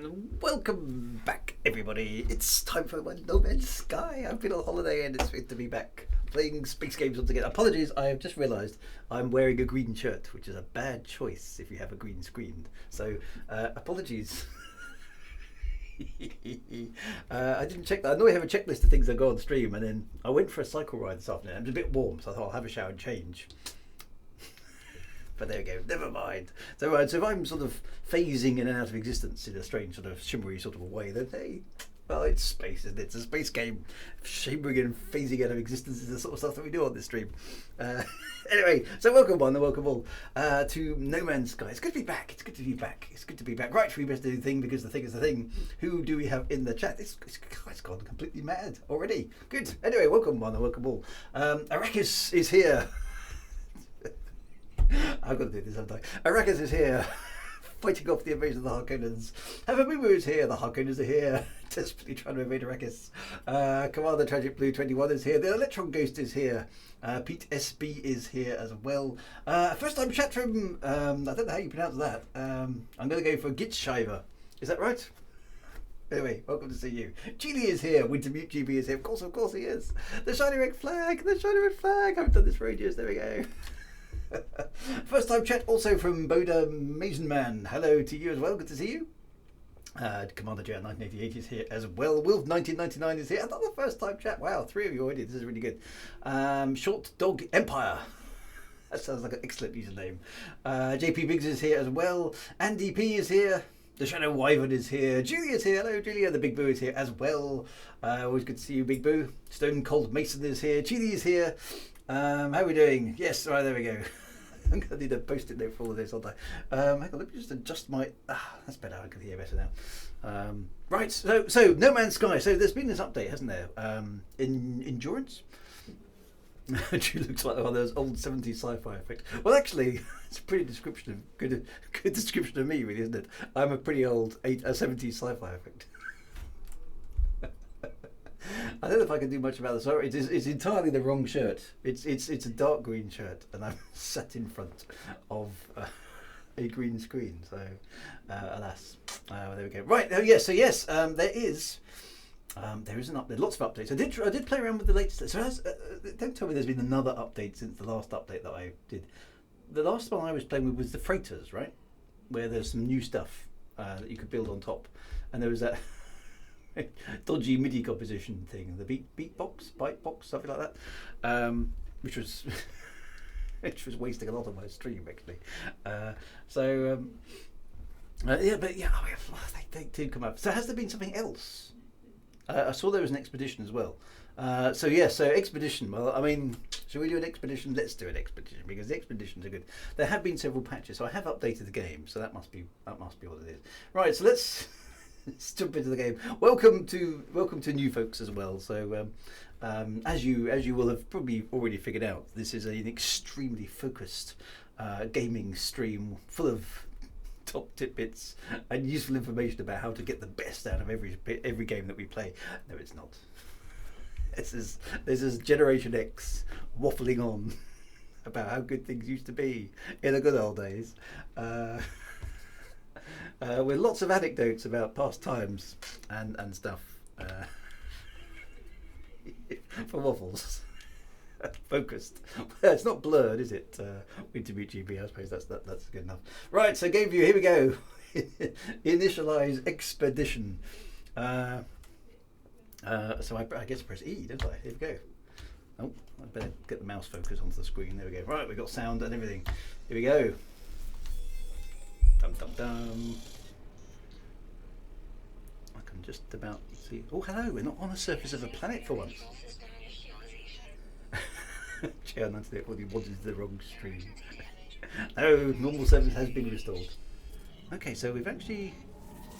And welcome back, everybody. It's time for my No Man's Sky. I've been on holiday and it's good to be back playing space games once again. Apologies, I have just realised I'm wearing a green shirt, which is a bad choice if you have a green screen. So, apologies. I didn't check that. I normally have a checklist of things I go on stream, and then I went for a cycle ride this afternoon. It was a bit warm, so I thought I'll have a shower and change. But there we go, never mind. So if I'm sort of phasing in and out of existence in a strange sort of shimmery sort of a way, then hey, well, it's space, isn't it? It's a space game. Shimmering and phasing out of existence is the sort of stuff that we do on this stream. Anyway, so welcome one and welcome all to No Man's Sky. It's good to be back. It's good to be back. It's good to be back. Right, we best do the thing because the thing is the thing. Who do we have in the chat? It's gone completely mad already. Good. Anyway, welcome one and welcome all. Arrakis is here. I've got to do this, haven't I? Arrakis is here, fighting off the invasion of the Harkonnens. Havamumu is here, the Harkonnens are here, desperately trying to invade Arrakis. Commander Tragic Blue 21 is here, the Electron Ghost is here, Pete SB is here as well. First time chat from, I don't know how you pronounce that, I'm going to go for Gitshiver. Is that right? Anyway, welcome to see you. Geely is here, Wintermute GB is here, of course he is. The Shiny Red Flag, I haven't done this for ages, there we go. First time chat also from Boda Mazenman. Hello to you as well, good to see you. Commander J 1988 is here as well. Wolf 1999 is here. Another first time chat. Wow, 3 of you already. This is really good. Short Dog Empire. That sounds like an excellent username. JP Biggs is here as well. Andy P is here. The Shadow Wyvern is here. Julia's here. Hello, Julia. The Big Boo is here as well. Always good to see you, Big Boo. Stone Cold Mason is here. Chili is here. How are we doing? Yes, right, there we go. I'm going to need a post-it note for all of this, aren't I? Hang on, let me just adjust my... that's better, I can hear better now. Right, so No Man's Sky. So there's been this update, hasn't there? In Endurance? She looks like one of those old 70s sci-fi effects. Well, actually, it's a pretty good description of me, really, isn't it? I'm a pretty old 70s sci-fi effect. I don't know if I can do much about this. Sorry, it's entirely the wrong shirt. It's a dark green shirt, and I'm sat in front of a green screen. So, alas, there we go. Right. Oh yes. So yes, there is an update. Lots of updates. I did play around with the latest. So don't tell me there's been another update since the last update that I did. The last one I was playing with was the freighters, right? Where there's some new stuff that you could build on top, and there was that. Dodgy MIDI composition thing, the bite box, something like that, which was wasting a lot of my stream actually. They do come up. So has there been something else? I saw there was an expedition as well. So expedition. Well, I mean, should we do an expedition? Let's do an expedition because the expeditions are good. There have been several patches, so I have updated the game. So that must be what it is. Right. So let's. Let's jump into the game. Welcome to new folks as well. So, as you will have probably already figured out, this is an extremely focused gaming stream full of top tidbits and useful information about how to get the best out of every game that we play. No, it's not. This is Generation X waffling on about how good things used to be in the good old days. With lots of anecdotes about past times and stuff for waffles. Focused. It's not blurred, is it? Wintermute GB, I suppose that's good enough. Right, so game view, here we go. Initialize expedition. So I guess press E, don't I? Here we go. Oh, I better get the mouse focus onto the screen. There we go. Right, we've got sound and everything. Here we go. Dum dum dum. I can just about see. Oh, hello! We're not on the surface of a planet for once. JR98 already wanted the wrong stream. Oh, normal service has been restored. Okay, so we've actually.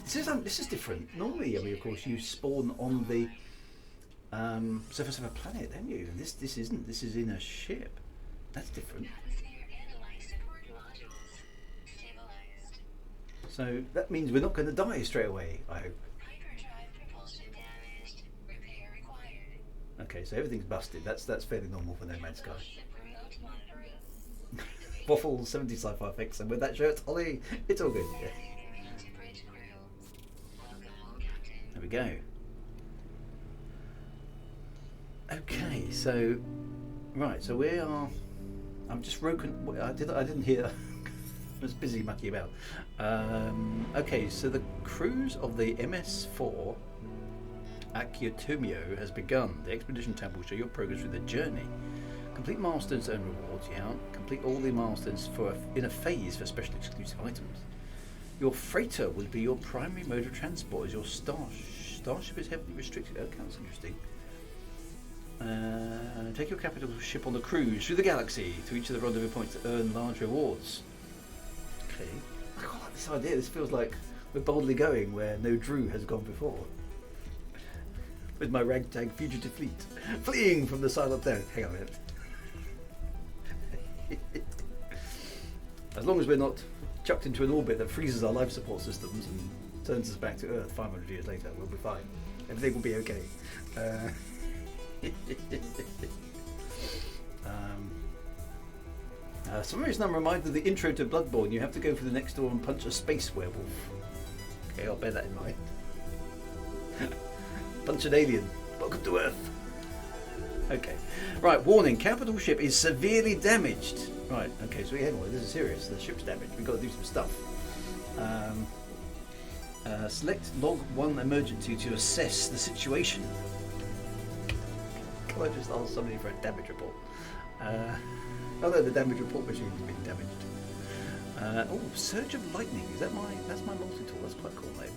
This is different. Normally, I mean, of course, you spawn on the surface of a planet, don't you? And this isn't. This is in a ship. That's different. So that means we're not going to die straight away, I hope. Okay, so everything's busted. That's fairly normal for No Man's Sky. Waffle 70 sci-fi fix, and with that shirt, Ollie, it's all good. Yeah. There we go. Okay, so right, so we are. I'm just broken. I didn't hear. I was busy mucking about. Okay, so the cruise of the MS4 Akiotomio has begun. The expedition tab will show your progress through the journey. Complete milestones and rewards. Yeah, complete all the milestones in a phase for special exclusive items. Your freighter will be your primary mode of transport as your starship is heavily restricted. Okay, that's interesting. Take your capital ship on the cruise through the galaxy to each of the rendezvous points to earn large rewards. Okay. I quite like this idea. This feels like we're boldly going where no Drew has gone before. With my ragtag fugitive fleet, fleeing from the silent death. Hang on a minute. As long as we're not chucked into an orbit that freezes our life support systems and turns us back to Earth 500 years later, we'll be fine. Everything will be okay. For some reason I'm reminded of the intro to Bloodborne. You have to go for the next door and punch a space werewolf. Okay, I'll bear that in mind. Punch an alien. Welcome to Earth. Okay. Right, warning. Capital ship is severely damaged. Right, okay, so anyway, this is serious. The ship's damaged. We've got to do some stuff. Select log 1 emergency to assess the situation. Can I just ask somebody for a damage report? Although the damage report machine has been damaged. Oh, Surge of Lightning. That's my multi-tool. That's quite a cool name.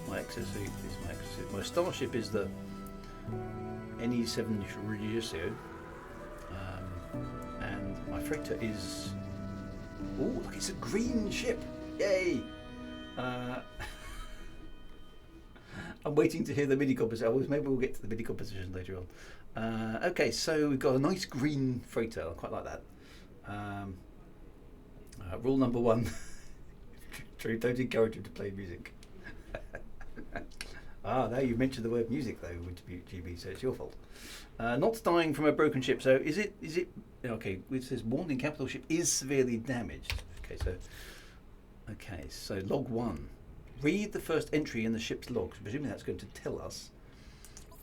My exosuit is my exosuit. My starship is the NE7 Regicio. And my freighter is... Oh, look, it's a green ship. Yay! I'm waiting to hear the MIDI composition. Maybe we'll get to the MIDI composition later on. Okay, so we've got a nice green freighter. I quite like that. Rule number 1. True, don't encourage him to play music. Now you mentioned the word music though, GB, so it's your fault. Not dying from a broken ship. So is it? Okay, it says warning, capital ship is severely damaged. Okay, so log 1. Read the first entry in the ship's logs. Presumably that's going to tell us.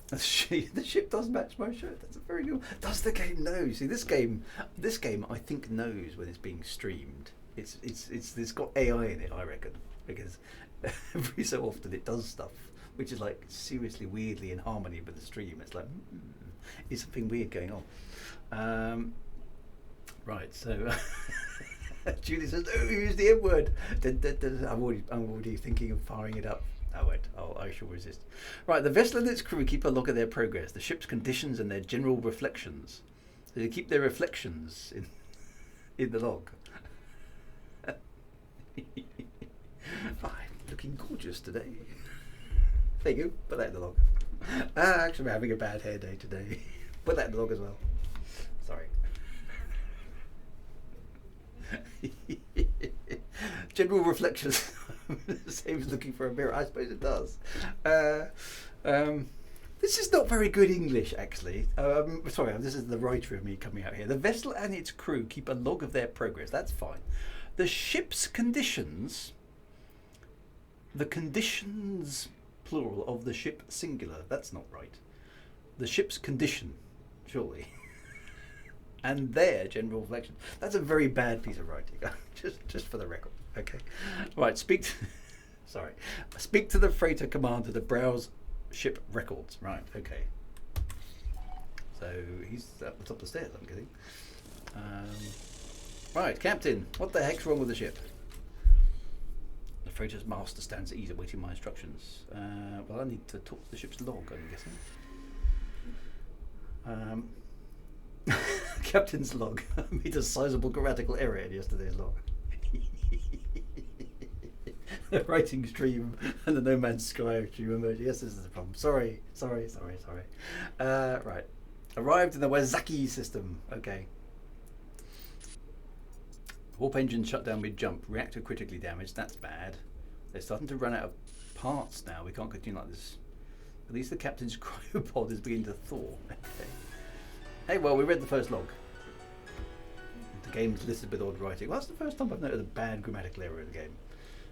The ship does match my shirt. That's a very good one. Does the game know? See, this game I think knows when it's being streamed. It's got AI in it, I reckon, because every so often it does stuff which is like seriously weirdly in harmony with the stream. It's like is something weird going on. Right, so Julie says, "Oh, use the M word." I'm already thinking of firing it up. Oh wait, I shall resist. Right, the vessel and its crew keep a log of their progress, the ship's conditions and their general reflections. So they keep their reflections in the log. I'm looking gorgeous today. There you go, put that in the log. Actually, I'm having a bad hair day today. Put that in the log as well. Sorry. General reflections. Same as looking for a mirror. I suppose it does. This is not very good English, actually. Sorry, this is the writer of me coming out here. The vessel and its crew keep a log of their progress. That's fine. The ship's conditions. The conditions, plural, of the ship, singular. That's not right. The ship's condition, surely. And their general reflection. That's a very bad piece of writing. just for the record. Okay. Right. Speak to the freighter commander to browse ship records. Right. Okay. So he's at the top of the stairs, I'm guessing. Right, Captain. What the heck's wrong with the ship? The freighter's master stands at ease awaiting my instructions. Well, I need to talk to the ship's log, I'm guessing. Captain's log. I made a sizable grammatical error in yesterday's log. The writing stream and the No Man's Sky stream emoji. Yes, this is the problem. Sorry. Right. Arrived in the Wazaki system. Okay. Warp engine shut down mid-jump. Reactor critically damaged. That's bad. They're starting to run out of parts now. We can't continue like this. At least the captain's cryopod is beginning to thaw. Okay. Hey, well, we read the first log. The game's listed with odd writing. Well, that's the first time I've noted a bad grammatical error in the game.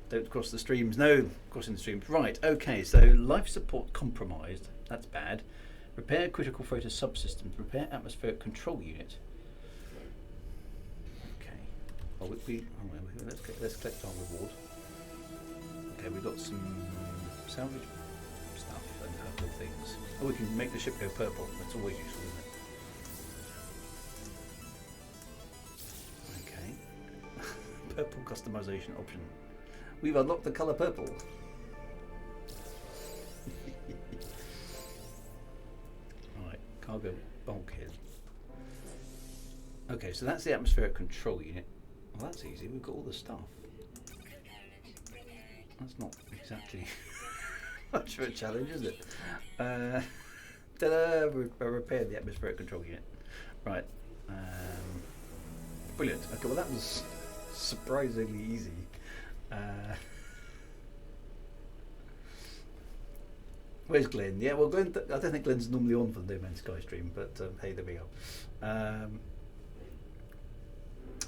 Don't cross the streams. No, crossing the streams. Right, okay, so life support compromised. That's bad. Repair critical photo subsystems. Repair atmospheric control unit. Okay. Oh, let's collect our reward. Okay, we've got some salvage stuff and purple things. Oh, we can make the ship go purple. That's always useful, isn't it? Okay. Purple customization option. We've unlocked the colour purple. Right, cargo bulkhead. Okay, so that's the atmospheric control unit. Well, that's easy. We've got all the stuff. That's not exactly much of a challenge, is it? Ta-da! Repaired the atmospheric control unit. Right. Brilliant. Okay, well that was surprisingly easy. Where's Glenn? Yeah, well, Glenn. I don't think Glenn's normally on for the No Man's Sky stream, but hey, there we go.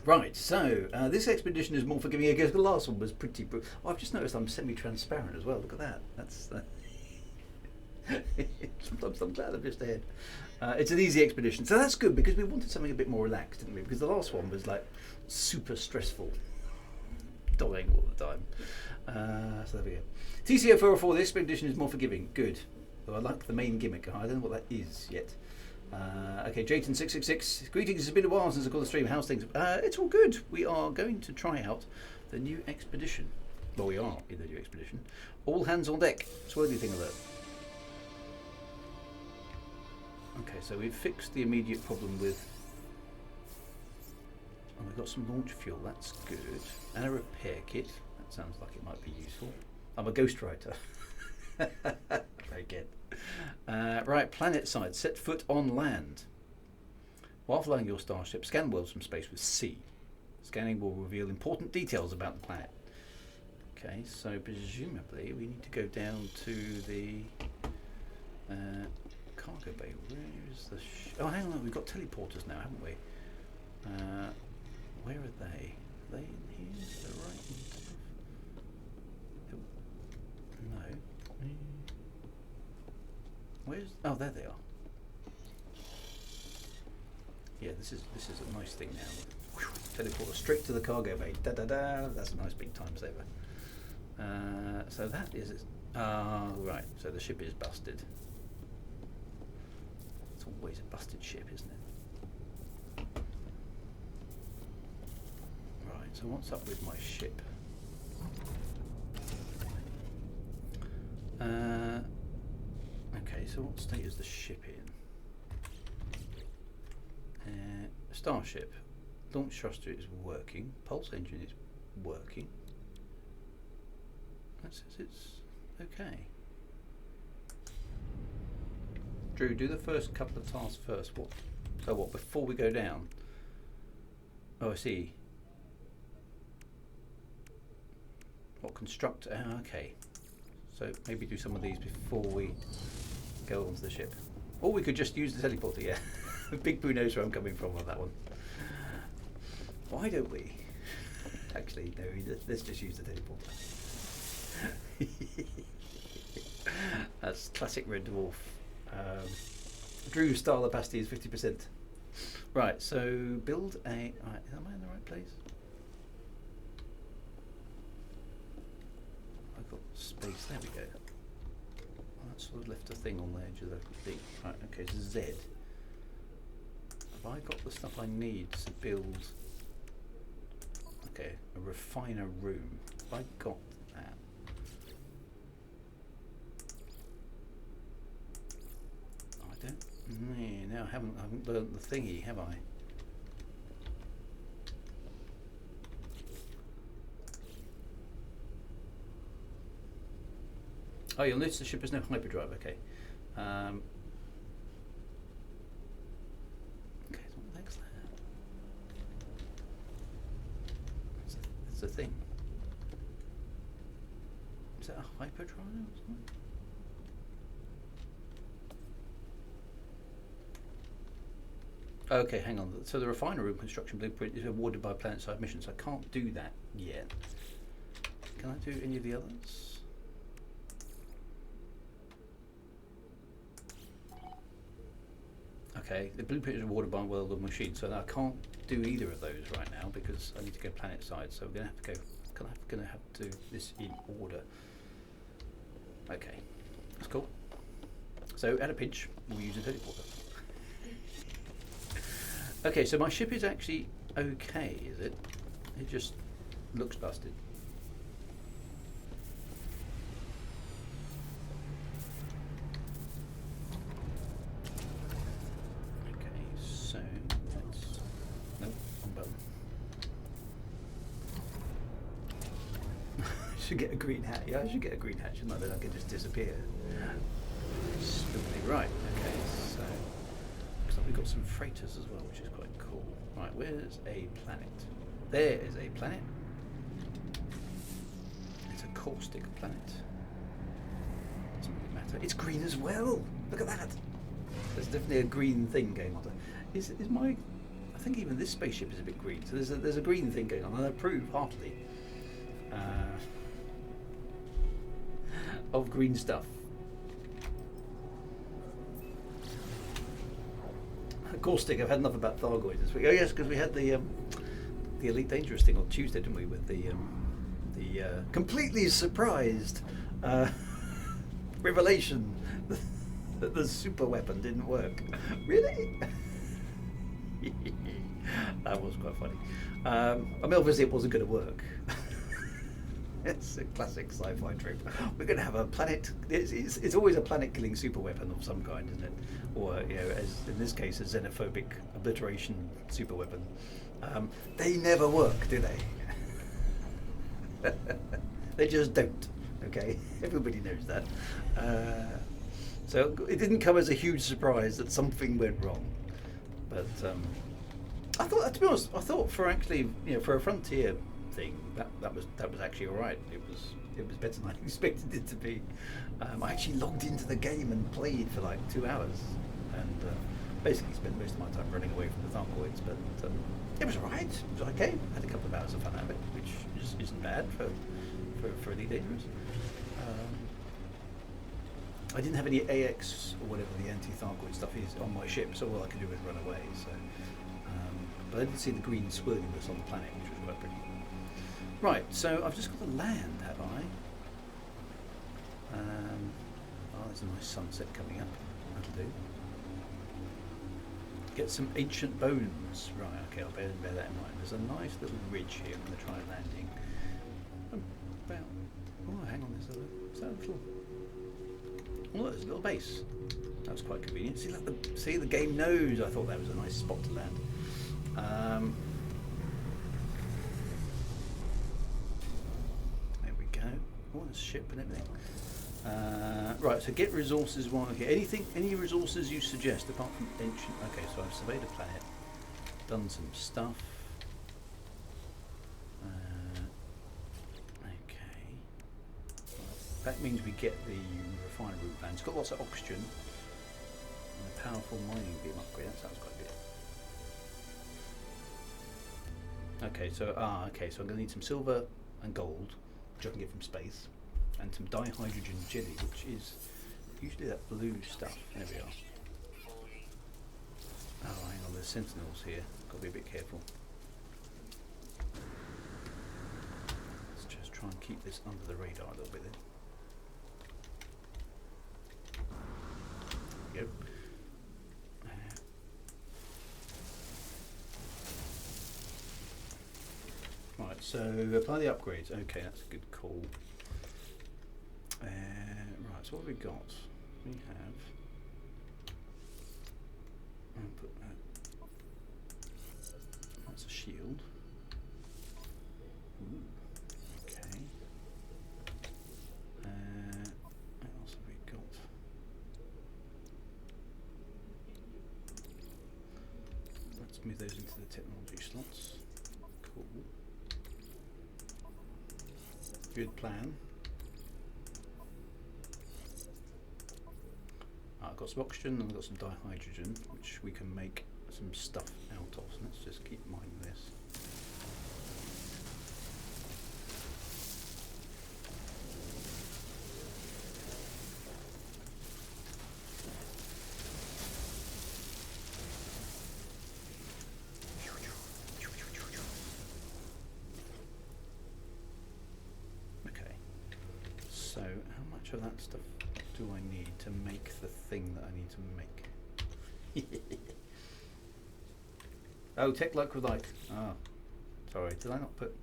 Right, so this expedition is more forgiving. I guess the last one was pretty. Oh, I've just noticed I'm semi-transparent as well. Look at that. That's. Sometimes I'm glad I'm just ahead. It's an easy expedition, so that's good because we wanted something a bit more relaxed, didn't we? Because the last one was like super stressful, dying all the time. So there we go. TCO 404. This expedition is more forgiving. Good. Well, I like the main gimmick. I don't know what that is yet. Okay, Jayton666. Greetings. It's been a while since I called the stream. How's things? It's all good. We are going to try out the new expedition. Well, we are in the new expedition. All hands on deck. Sworthy thing alert. Okay, so we've fixed the immediate problem with. Oh, we've got some launch fuel. That's good. And a repair kit. That sounds like it might be useful. I'm a ghostwriter. Very good. Right, Planetside. Set foot on land. While flying your starship, scan worlds from space with C. Scanning will reveal important details about the planet. Okay, so presumably we need to go down to the cargo bay. Where is the oh, hang on, we've got teleporters now, haven't we? Where are they? Are they in here? They're right in top of... No. Where's... Oh, there they are. Yeah, this is a nice thing now. Teleporter straight to the cargo bay. Da da da. That's a nice big time saver. So that is... right. So the ship is busted. It's always a busted ship, isn't it? Right, so what's up with my ship? Okay, so what state is the ship in? Starship. Launch thruster is working. Pulse engine is working. That says it's okay. Drew, do the first couple of tasks first. What? So what? Before we go down? Oh, I see. What construct? Okay. So maybe do some of these before we go onto the ship. Or we could just use the teleporter. Yeah. Big Boo knows where I'm coming from on that one. Why don't we? Actually, no. Let's just use the teleporter. That's classic Red Dwarf. Drew style opacity is 50%. Right, so build a... Right, am I in the right place? I've got space, there we go. That sort of left a thing on the edge of the thing. Right, okay, so Z. Have I got the stuff I need to build... Okay, a refiner room. Have I got that? I don't... No, I haven't learnt the thingy, have I? Oh, you'll notice the ship has no hyperdrive, okay. Okay, so what the heck's that? That's the thing. Is that a hyperdrive or something? Okay, hang on. So the refiner room construction blueprint is awarded by Planetside missions. I can't do that yet. Can I do any of the others? Okay, the blueprint is water by well the machine, so I can't do either of those right now because I need to go Planetside. So we're gonna have to go. Gonna have to do this in order. Okay, that's cool. So at a pinch, we'll use a teleporter. Okay, so my ship is actually okay, is it? It just looks busted. Okay, so let's... Nope, wrong button. I should get a green hat. Yeah, I should get a green hat, shouldn't I? Then I can just disappear. Stupidly right. Okay, so... Looks like we've got some freighters as well, which is quite cool. Right, where's a planet? There is a planet. It's a caustic planet. Doesn't really matter. It's green as well. Look at that. There's definitely a green thing going on. Is my? I think even this spaceship is a bit green. So there's a green thing going on, and I approve heartily of green stuff. Caustic. I've had enough about Thargoids this week. Oh yes, because we had the Elite Dangerous thing on Tuesday, didn't we? With the completely surprised revelation that the super weapon didn't work. Really? That was quite funny. I mean, obviously it wasn't going to work. It's a classic sci-fi trope. We're going to have a planet. It's always a planet-killing super weapon of some kind, isn't it? Or as in this case, a xenophobic obliteration super weapon. They never work, do they? They just don't. Okay, everybody knows that. So it didn't come as a huge surprise that something went wrong. But I thought, to be honest, for actually, for a Frontier thing, that was actually all right. It was better than I expected it to be. I actually logged into the game and played for like 2 hours, and basically spent most of my time running away from the Thargoids. But it was all right. It was okay. I had a couple of hours of fun out of it, which isn't bad for Elite Dangerous. I didn't have any AX or whatever the anti-Thargoid stuff is on my ship, so all I could do was run away. So, but I did see the green swirlingness on the planet, which was quite pretty. Right, so I've just got to land, have I? Oh, there's a nice sunset coming up. That'll do. Get some ancient bones. Right, okay, I'll bear that in mind. There's a nice little ridge here. I'm going to try landing. Oh, hang on, is that a little... Oh, there's a little base. That was quite convenient. See, the game knows. I thought that was a nice spot to land. There we go. Oh, there's a ship and everything. Right, so get resources while here. Any resources you suggest apart from ancient? Okay, so I've surveyed a planet, done some stuff. Okay. That means we get the refinery plan. It's got lots of oxygen and a powerful mining beam upgrade. That sounds quite good. Okay, so I'm going to need some silver and gold, which I can get from space, and some dihydrogen jelly, which is usually that blue stuff. There we are. Oh, hang on, there's sentinels here. Got to be a bit careful. Let's just try and keep this under the radar a little bit then. There we go. Right, so apply the upgrades. Okay, that's a good call. Right, so what have we got? We have... I'll put that... That's a shield. Ooh, okay. What else have we got? Let's move those into the technology slots. Cool. Good plan. I've got some oxygen and I've got some dihydrogen, which we can make some stuff out of. So let's just keep mining this. So how much of that stuff do I need to make the thing that I need to make? Oh, tech like with like. Oh, sorry. Did I not put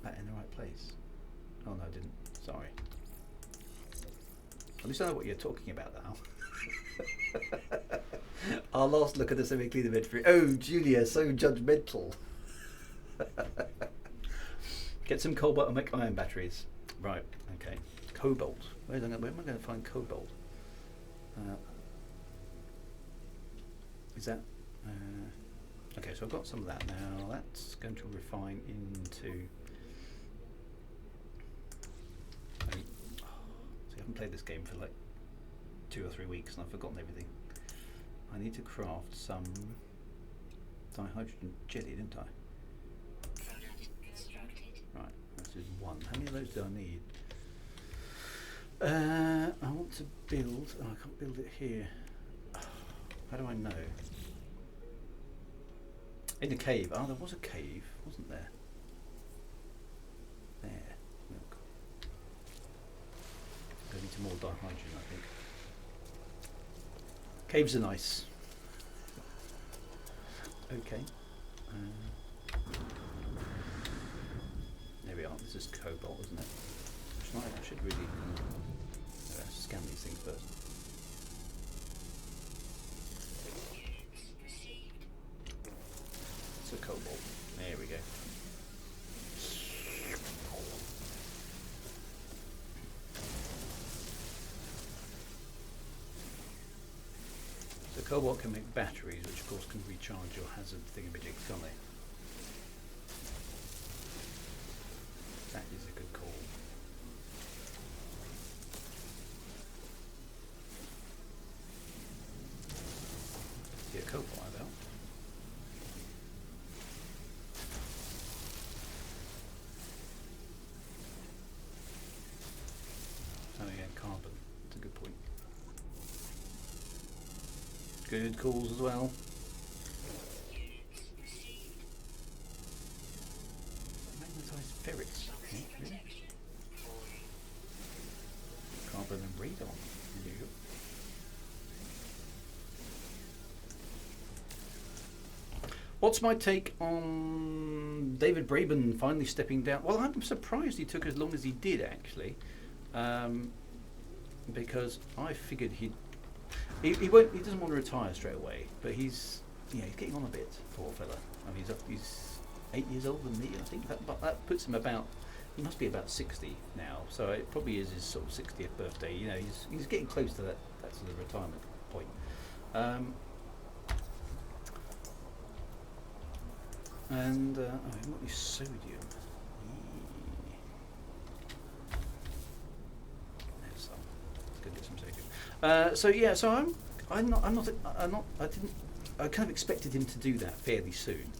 that in the right place? Oh no, I didn't. Sorry. At least I know what you're talking about now. Our last look at the semi-clean inventory. Oh, Julia, so judgmental. Get some cobalt and make iron batteries. Right, okay. Cobalt. Where am I going to find cobalt? Is that... okay, so I've got some of that now. That's going to refine into... see, I haven't played this game for like 2 or 3 weeks and I've forgotten everything. I need to craft some dihydrogen jelly, didn't I? Right, this is one. How many of those do I need? I want to build... Oh, I can't build it here. How do I know? In the cave. Oh, there was a cave, wasn't there? There. Look. Going into more dihydrogen, I think. Caves are nice. Okay. There we are. This is cobalt, isn't it? I should really scan these things first. It's a cobalt. There we go. So cobalt can make batteries, which of course can recharge your hazard thingamajigs, can't they? That is a good call. Yeah, cobalt about. Oh yeah, carbon. That's a good point. Good calls as well. Magnetized ferrets. Okay, really? Carbon and radon. There you go. What's my take on David Braben finally stepping down? Well, I'm surprised he took as long as he did, actually, because I figured he won't. He doesn't want to retire straight away, but he's getting on a bit, poor fella. I mean, he's 8 years older than me, I think. But that puts him about. He must be about 60 now, so it probably is his sort of 60th birthday. You know, he's getting close to that sort of retirement point. And what is sodium? There's some. Let's go get some sodium. So yeah, so I kind of expected him to do that fairly soon.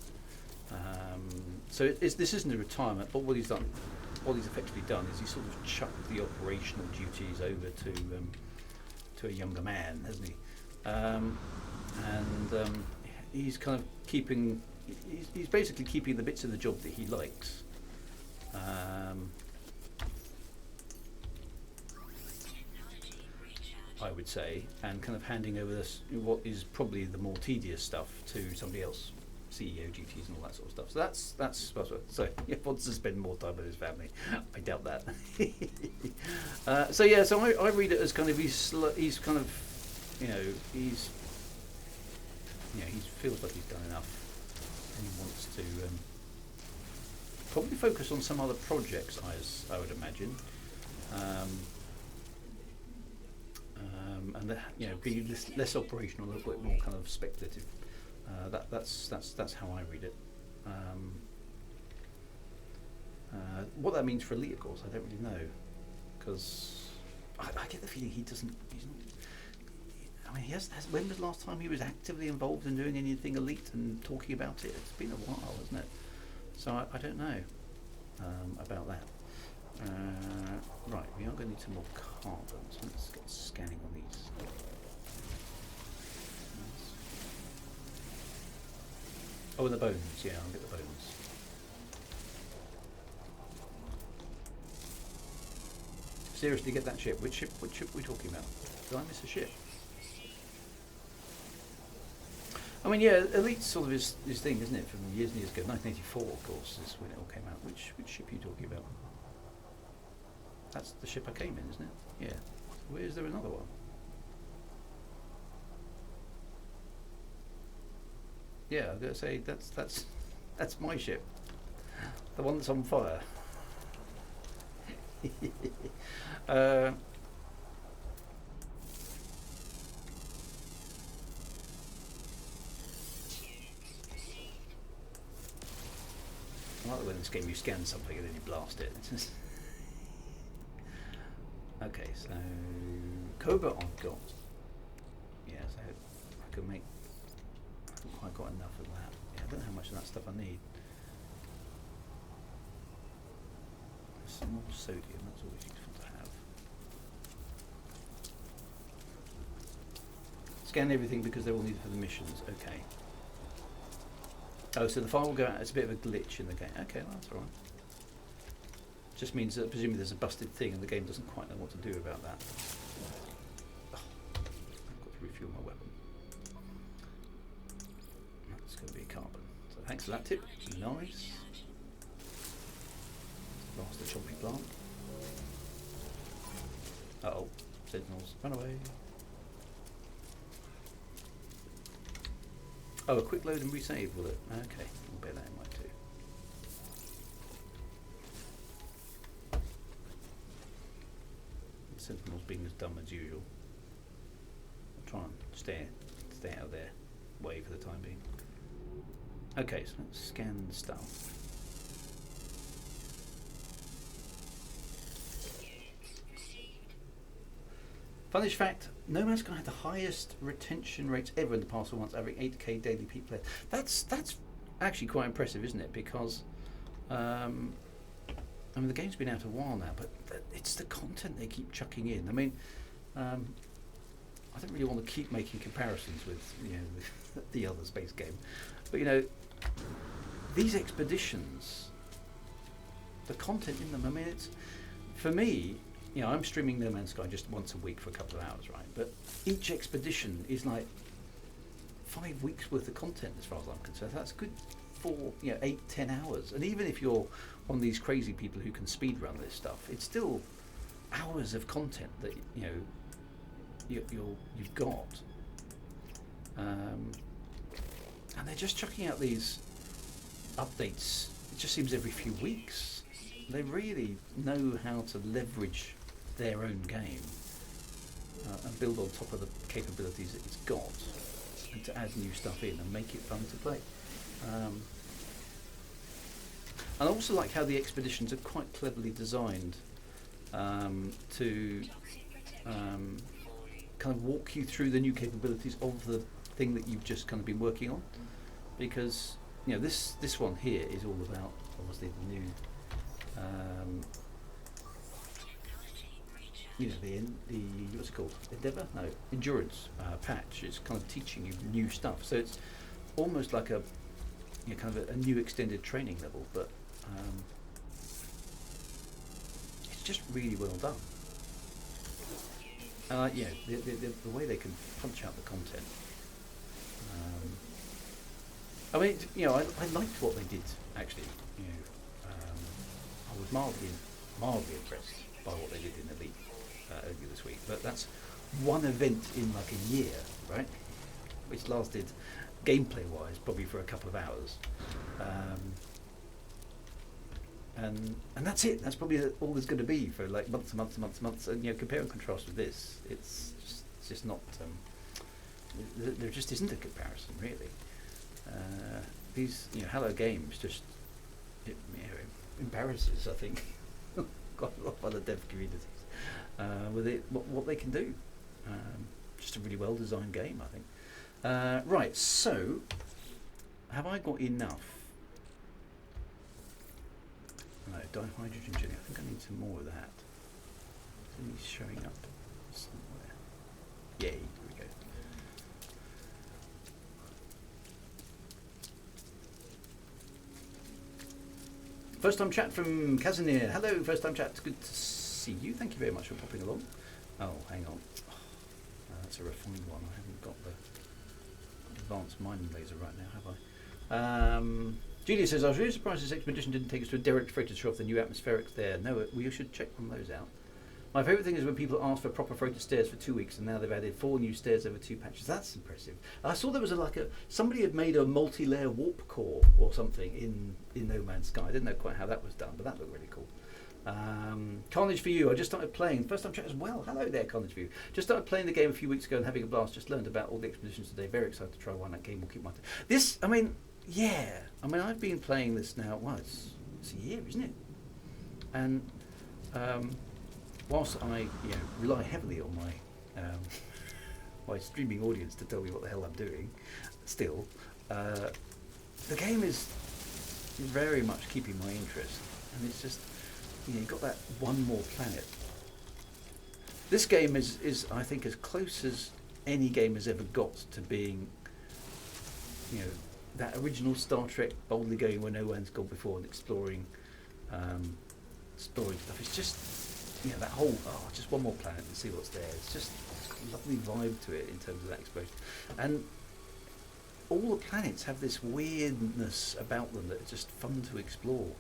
So this isn't a retirement, but what he's effectively done is he's sort of chucked the operational duties over to a younger man, hasn't he? He's kind of keeping. He's basically keeping the bits of the job that he likes. I would say, and kind of handing over what is probably the more tedious stuff to somebody else, CEO duties and all that sort of stuff. So that's so he wants to spend more time with his family. I doubt that. So I read it as kind of he's kind of he feels like he's done enough. He wants to probably focus on some other projects, I would imagine, and be less operational, a little bit more kind of speculative. That's how I read it. What that means for Elite, of course, I don't really know, because I get the feeling he doesn't. He's not. I mean, when was the last time he was actively involved in doing anything Elite and talking about it? It's been a while, hasn't it? So I don't know about that. Right, we are going to need some more carbon, so let's get scanning on these. Oh, and the bones, yeah, I'll get the bones. Seriously, get that ship. Which ship? Which ship are we talking about? Did I miss a ship? I mean, yeah, Elite's sort of his thing, isn't it? From years and years ago. 1984, of course, is when it all came out. Which ship are you talking about? That's the ship I came in, isn't it? Yeah. Where is there another one? Yeah, I've got to say that's my ship. The one that's on fire. I like the way in this game you scan something and then you blast it. Okay, so Cobra I've got. Yeah, so I can make. I haven't quite got enough of that. Yeah, I don't know how much of that stuff I need. Some more sodium, that's always useful to have. Scan everything because they're all needed for the missions. Okay. Oh, so the file will go out. It's a bit of a glitch in the game. Okay, well, that's all right. Just means that presumably there's a busted thing and the game doesn't quite know what to do about that. Oh, I've got to refuel my weapon. That's going to be carbon. So thanks for that tip. Nice. Blast the chompy plant. Uh-oh. Sentinels. Run away. Oh, a quick load and resave, will it? Okay, we'll bear that in mind too. Sentinels being as dumb as usual. I'll try and stay out of their way for the time being. Okay, so let's scan the stuff. Funnish fact, No Man's Sky had the highest retention rates ever in the past 4 months, averaging 8k daily peak players. That's actually quite impressive, isn't it? Because I mean the game's been out a while now, but it's the content they keep chucking in. I mean, I don't really want to keep making comparisons with the other space game, but these expeditions, the content in them. I mean, it's for me. I'm streaming No Man's Sky just once a week for a couple of hours, right? But each expedition is like 5 weeks worth of content, as far as I'm concerned. That's good for 8-10 hours. And even if you're one of these crazy people who can speed run this stuff, it's still hours of content that you've got. And they're just chucking out these updates. It just seems every few weeks. They really know how to leverage their own game and build on top of the capabilities that it's got, and to add new stuff in and make it fun to play. And I also like how the expeditions are quite cleverly designed to kind of walk you through the new capabilities of the thing that you've just kind of been working on, because this one here is all about obviously the new the what's it called? Endeavour? No, Endurance patch. It's kind of teaching you new stuff. So it's almost like a kind of a new extended training level, but it's just really well done. The way they can punch out the content. I mean, I liked what they did actually. I was mildly impressed by what they did in Elite earlier this week. But that's one event in like a year, right? Which lasted, gameplay-wise, probably for a couple of hours. And that's it. That's probably all there's going to be for like months and months and months and months. And compare and contrast with this, it's just not. There just isn't a comparison, really. These Hello Games just embarrasses, I think, quite a lot of other dev communities with it, what they can do. Just a really well designed game, I think. Right, so have I got enough? No, dihydrogen jelly. I think I need some more of that. Is he showing up somewhere? Yay, here we go. First time chat from Casimir. Hello, first time chat. Good to see you. Thank you very much for popping along. Oh, hang on. That's a refined one. I haven't got the advanced mining laser right now, have I? Julia says, I was really surprised this expedition didn't take us to a derelict freighter to show off the new atmospherics there. No, we should check on those out. My favourite thing is when people ask for proper freighter stairs for 2 weeks, and now they've added 4 new stairs over 2 patches. That's impressive. I saw there was somebody had made a multi-layer warp core or something in No Man's Sky. I didn't know quite how that was done, but that looked really cool. Carnage for You. I just started playing. First time chat as well. Hello there, Carnage for You. Just started playing the game a few weeks ago and having a blast. Just learned about all the expeditions today. Very excited to try one. That game will keep my time. This, I mean, yeah. I mean, I've been playing this now. Well, it's a year, isn't it? And whilst I rely heavily on my my streaming audience to tell me what the hell I'm doing, still, the game is very much keeping my interest, and it's just you've got that one more planet. This game is I think as close as any game has ever got to being that original Star Trek, boldly going where no one's gone before and exploring stuff. It's just that whole just one more planet and see what's there. It's got a lovely vibe to it in terms of that exploration, and all the planets have this weirdness about them that's just fun to explore.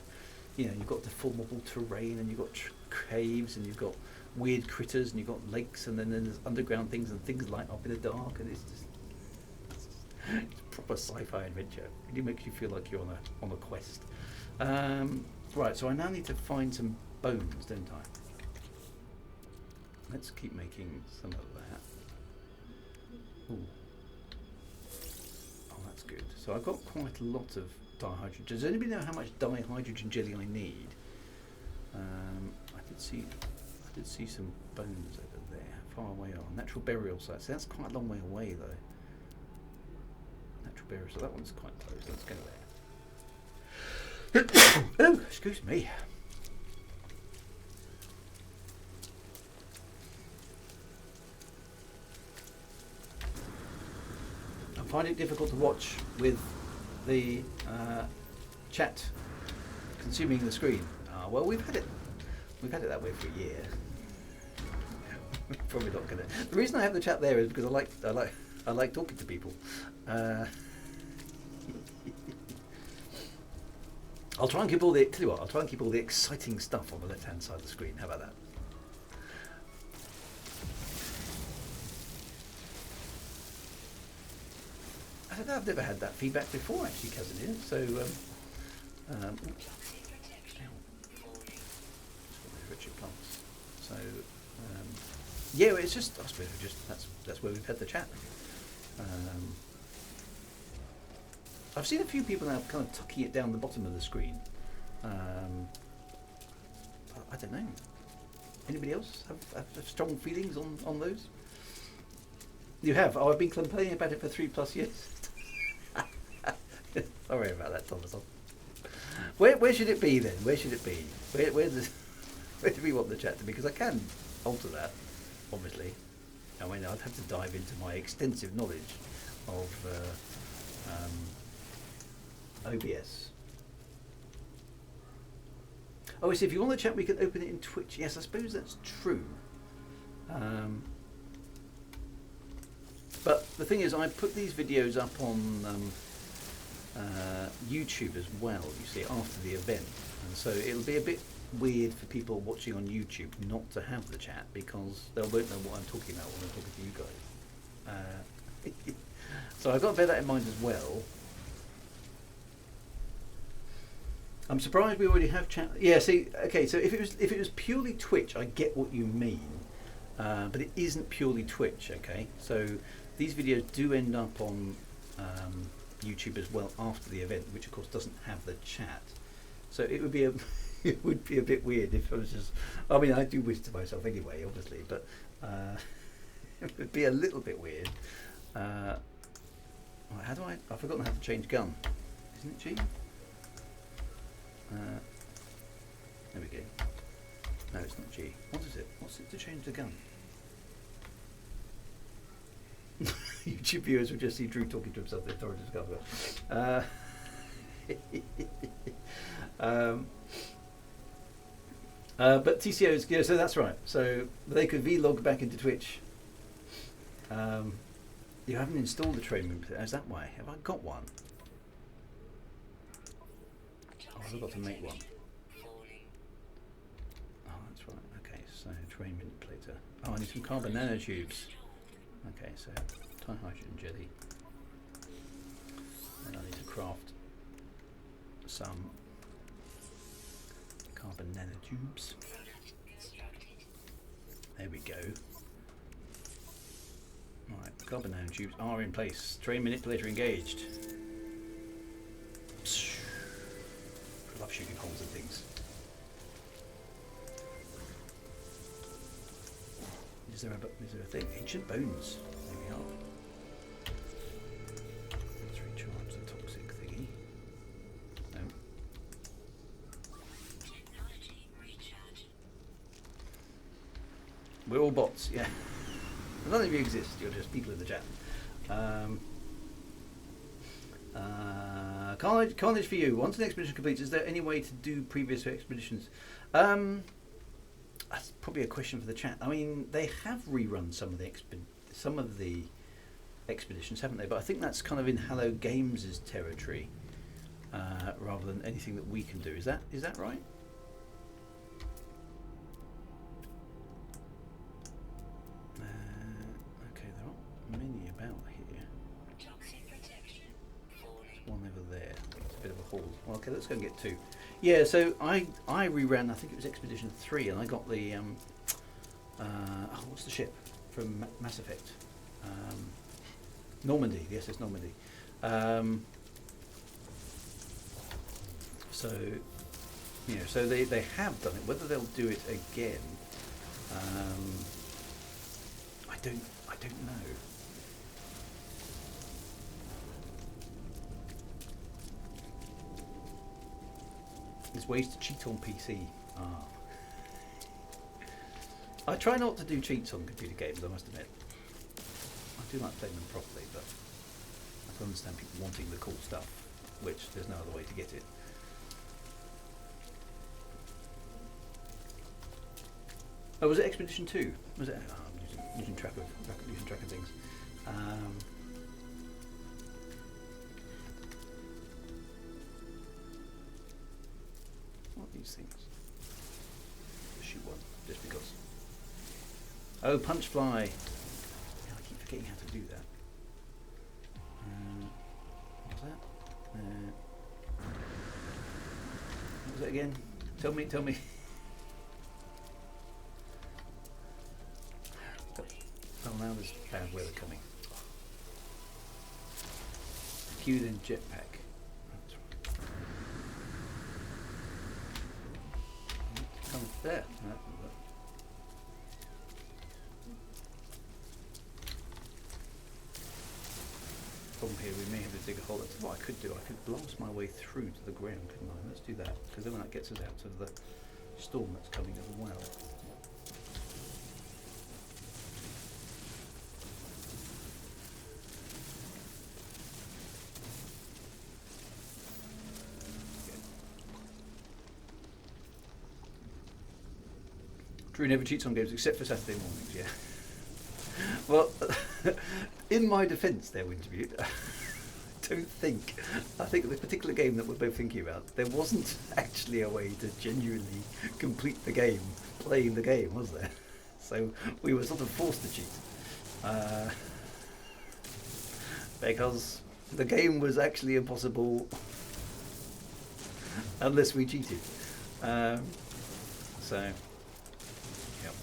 You've got deformable terrain, and you've got caves, and you've got weird critters, and you've got lakes, and then there's underground things, and things light up in the dark, and it's proper sci-fi adventure. It really makes you feel like you're on a quest. Right, so I now need to find some bones, don't I? Let's keep making some of that. Ooh. Oh, that's good. So I've got quite a lot of dihydrogen. Does anybody know how much dihydrogen jelly I need? I did see some bones over there. How far away are natural burial sites? So that's quite a long way away though. Natural burial, so that one's quite close. Let's go there. Oh, excuse me. I find it difficult to watch with the chat consuming the screen. Well, we've had it that way for a year. Probably not gonna. The reason I have the chat there is because I like talking to people. I'll try and keep all the exciting stuff on the left-hand side of the screen. How about that? I don't know. I've never had that feedback before, actually, cousin. Here, so. Richard plants. So. Yeah, it's just. I suppose that's where we've had the chat. I've seen a few people now kind of tucking it down the bottom of the screen. I don't know. Anybody else have strong feelings on those? You have? Oh, I've been complaining about it for 3+ years. Sorry about that, Thomas. Where should it be then? Where should it be? Where do we want the chat to be? Because I can alter that, obviously. I mean, I'd have to dive into my extensive knowledge of OBS. Oh, so if you want the chat, we can open it in Twitch. Yes, I suppose that's true. But the thing is, I put these videos up on YouTube as well, you see, after the event. And so it'll be a bit weird for people watching on YouTube not to have the chat, because they won't know what I'm talking about when I'm talking to you guys. So I've got to bear that in mind as well. I'm surprised we already have chat. Yeah, see, okay, so if it was purely Twitch, I get what you mean, but it isn't purely Twitch. Okay, so these videos do end up on YouTube as well after the event, which of course doesn't have the chat. So it would be a it would be a bit weird if I was just. I mean, I do wish to myself anyway, obviously, but it would be a little bit weird. How do I've forgotten how to change gun. Isn't it G? There we go. No, it's not G. What is it? What's it to change the gun? YouTube viewers will just see Drew talking to himself. The authorities discover. But TCOs, yeah, so that's right. So they could vlog back into Twitch. You haven't installed the train room. Is that why? Have I got one? Oh, I've got to make one. Oh, that's right. Okay, so train manipulator. Oh, I need some carbon nanotubes. Okay, so hydrogen jelly. And I need to craft some carbon nanotubes. There we go. Right, carbon nanotubes are in place. Train manipulator engaged. I love shooting holes in things. Is there a thing? Ancient bones. There we are. Let's recharge the toxic thingy. No. We're all bots, yeah. None of you exist, you're just people in the chat. Carnage for you. Once an expedition completes, is there any way to do previous expeditions? That's probably a question for the chat. I mean, they have rerun some of the expeditions, haven't they? But I think that's kind of in Hello Games' territory, rather than anything that we can do. Is that right? Okay, there aren't many about here. There's one over there. It's a bit of a haul. Well, okay, let's go and get two. Yeah, so I reran. I think it was Expedition 3, and I got the what's the ship from Mass Effect? Normandy. Yes, it's Normandy. So so they have done it. Whether they'll do it again, I don't know. There's ways to cheat on PC. I try not to do cheats on computer games, I must admit. I do like playing them properly, but I can understand people wanting the cool stuff, which there's no other way to get it. Oh, was it Expedition 2? Was it? Oh, I'm losing track of things. What are these things? Just shoot one, just because. Oh, punch fly. Yeah, I keep forgetting how to do that. What's that? What was it again? Tell me. Oh, now there's bad weather coming. Queued in jetpack. Come there. Problem here, we may have to dig a hole. That's what I could do. I could blast my way through to the ground, couldn't I? Let's do that, because then that gets us out of the storm that's coming as well. Drew never cheats on games except for Saturday mornings, yeah. Well, in my defence there, Wintermute, I think the particular game that we're both thinking about, there wasn't actually a way to genuinely complete the game, playing the game, was there? So we were sort of forced to cheat. Because the game was actually impossible unless we cheated. So, yep.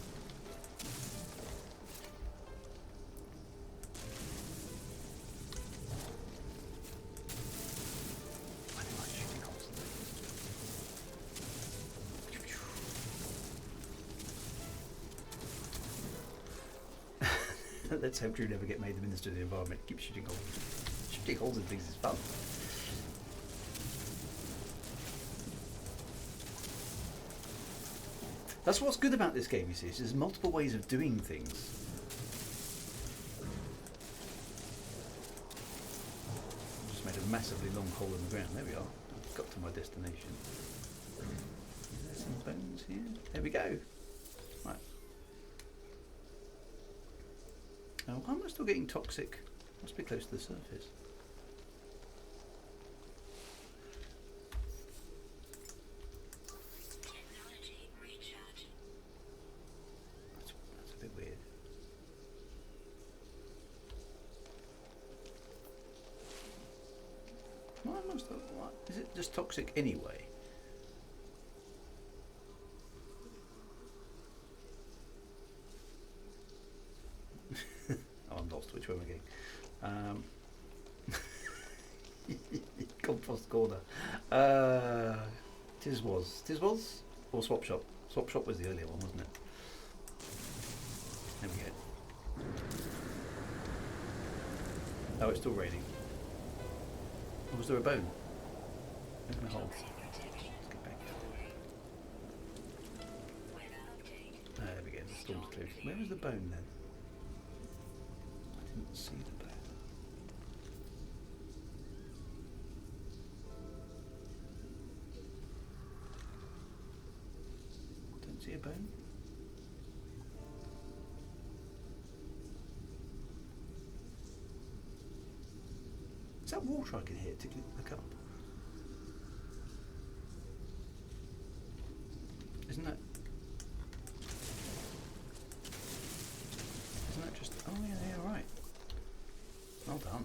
Let's hope Drew never get made the Minister of the Environment. Keep shooting holes. Shooting holes in things is fun. That's what's good about this game, you see, is there's multiple ways of doing things. Just made a massively long hole in the ground. There we are. I've got to my destination. Is there some bones? things here. There we go. Right. Now, why am I still getting toxic? Must be close to the surface. That's a bit weird. Why must I, what? Is it just toxic anyway? Oh, I'm lost. Which way am I going? Compost corner. Tiswas? Or Swap Shop? Swap Shop was the earlier one, wasn't it? There we go. Oh, it's still raining. Or was there a bone? Open a hole. Let's get back out. There we go, the storm's cleared. Where was the bone then? I didn't see the bone. Don't see a bone. Is that water I can hear tickling the cup? Isn't that just... Oh yeah, right. Well done.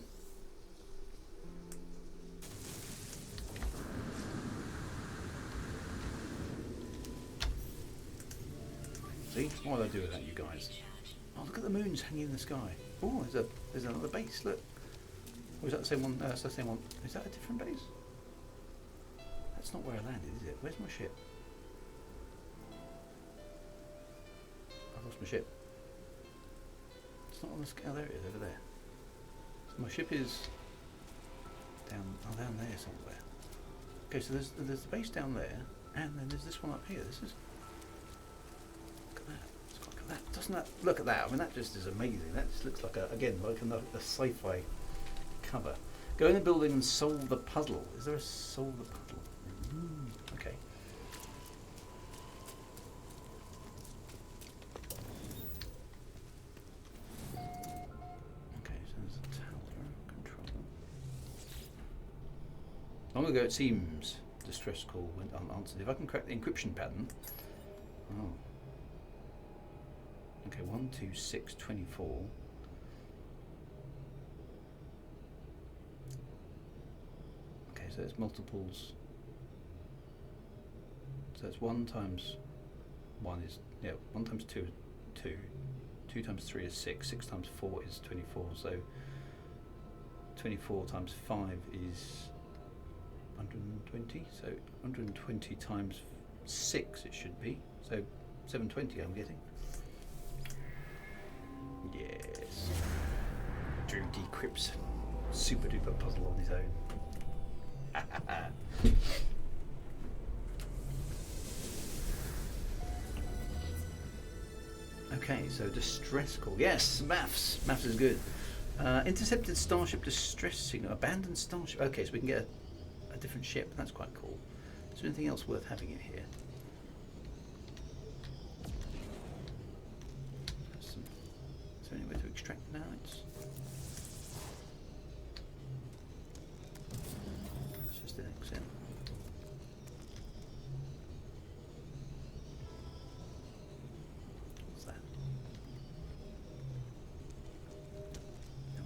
See? What do I do with that, you guys? Oh, look at the moons hanging in the sky. Oh, there's another base, look. Or is that the same one? That's the same one. Is that a different base? That's not where I landed, is it? Where's my ship? I've lost my ship. It's not on the scale. There it is, over there. So my ship is down there somewhere. Okay, so there's the base down there, and then there's this one up here. This is... Look at that. Let's look at that. Doesn't that... Look at that. I mean, that just is amazing. That just looks like, again, like a sci-fi cover. Go in the building and solve the puzzle. Is there a solve the puzzle? Okay. Okay, so there's a tower control. Long ago it seems distress call went unanswered. If I can crack the encryption pattern. Oh. Okay, 12624. So it's multiples. So it's 1 times 1 is, 1 times 2 is 2. 2 times 3 is 6. 6 times 4 is 24. So 24 times 5 is 120. So 120 times 6 it should be. So 720 I'm getting. Yes. Drew decrypts super duper puzzle on his own. Okay, so distress call. Yes, maths. Maths is good. Intercepted starship distress signal. Abandoned starship. Okay, so we can get a different ship. That's quite cool. Is there anything else worth having in here? Is there any way to extract now? It's just an exit. What's that? No.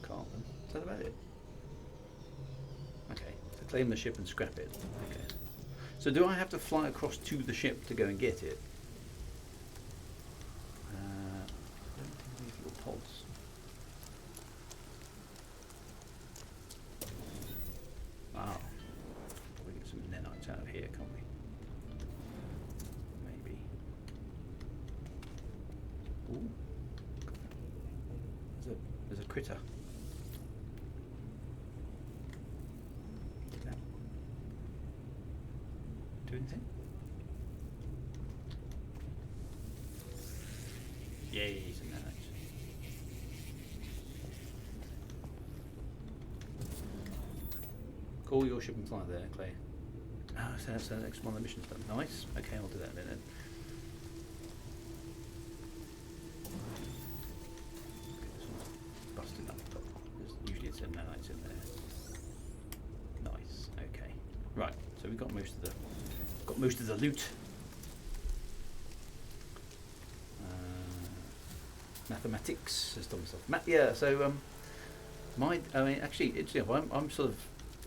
Carbon. Is that about it? Okay, so claim the ship and scrap it. Okay. So do I have to fly across to the ship to go and get it? I don't think we have little pods. Wow. Probably get some nanites out of here, can't we? Maybe. Ooh. There's a critter. Did that do anything? Yay, some nanites. Call your ship and fly there, Clay. Ah, so that's the next one of the missions done. Nice. Okay, I'll do that in a minute. This one's busted up. Usually it's in there. It's in there. Nice. Okay. Right. So we've got most of the loot. Mathematics, says Thomas. Yeah. So actually, it's, I'm sort of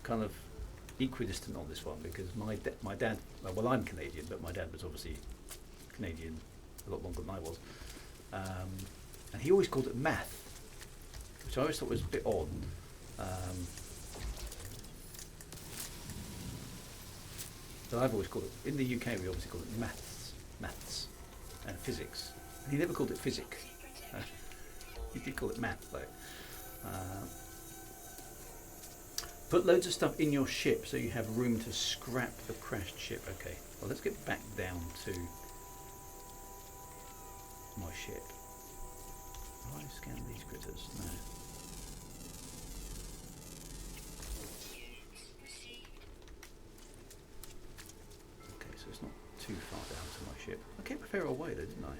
kind of equidistant on this one because my dad. Well, I'm Canadian, but my dad was obviously Canadian a lot longer than I was, and he always called it math, which I always thought was a bit odd. But I've always called it, in the UK we obviously call it maths and physics. And he never called it physics. He did call it math though. Put loads of stuff in your ship so you have room to scrap the crashed ship. Okay, well let's get back down to my ship. Will I scan these critters? No. Okay, so it's not too far down to my ship. I came a fair old way though, didn't I?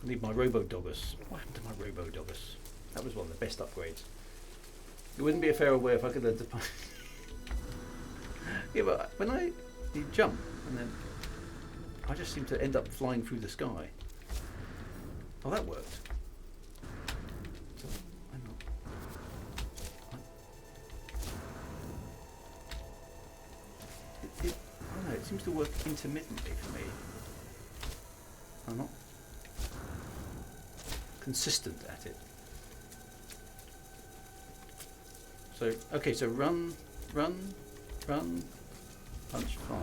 I need my Robo-Doggers. What happened to my Robo-Doggers? That was one of the best upgrades. It wouldn't be a fairer way if I could learn to... Yeah, but when you jump, and then I just seem to end up flying through the sky. Oh, that worked. So, hang on. I don't know, it seems to work intermittently for me. I'm not consistent at it. So, okay, so run, punch, fly.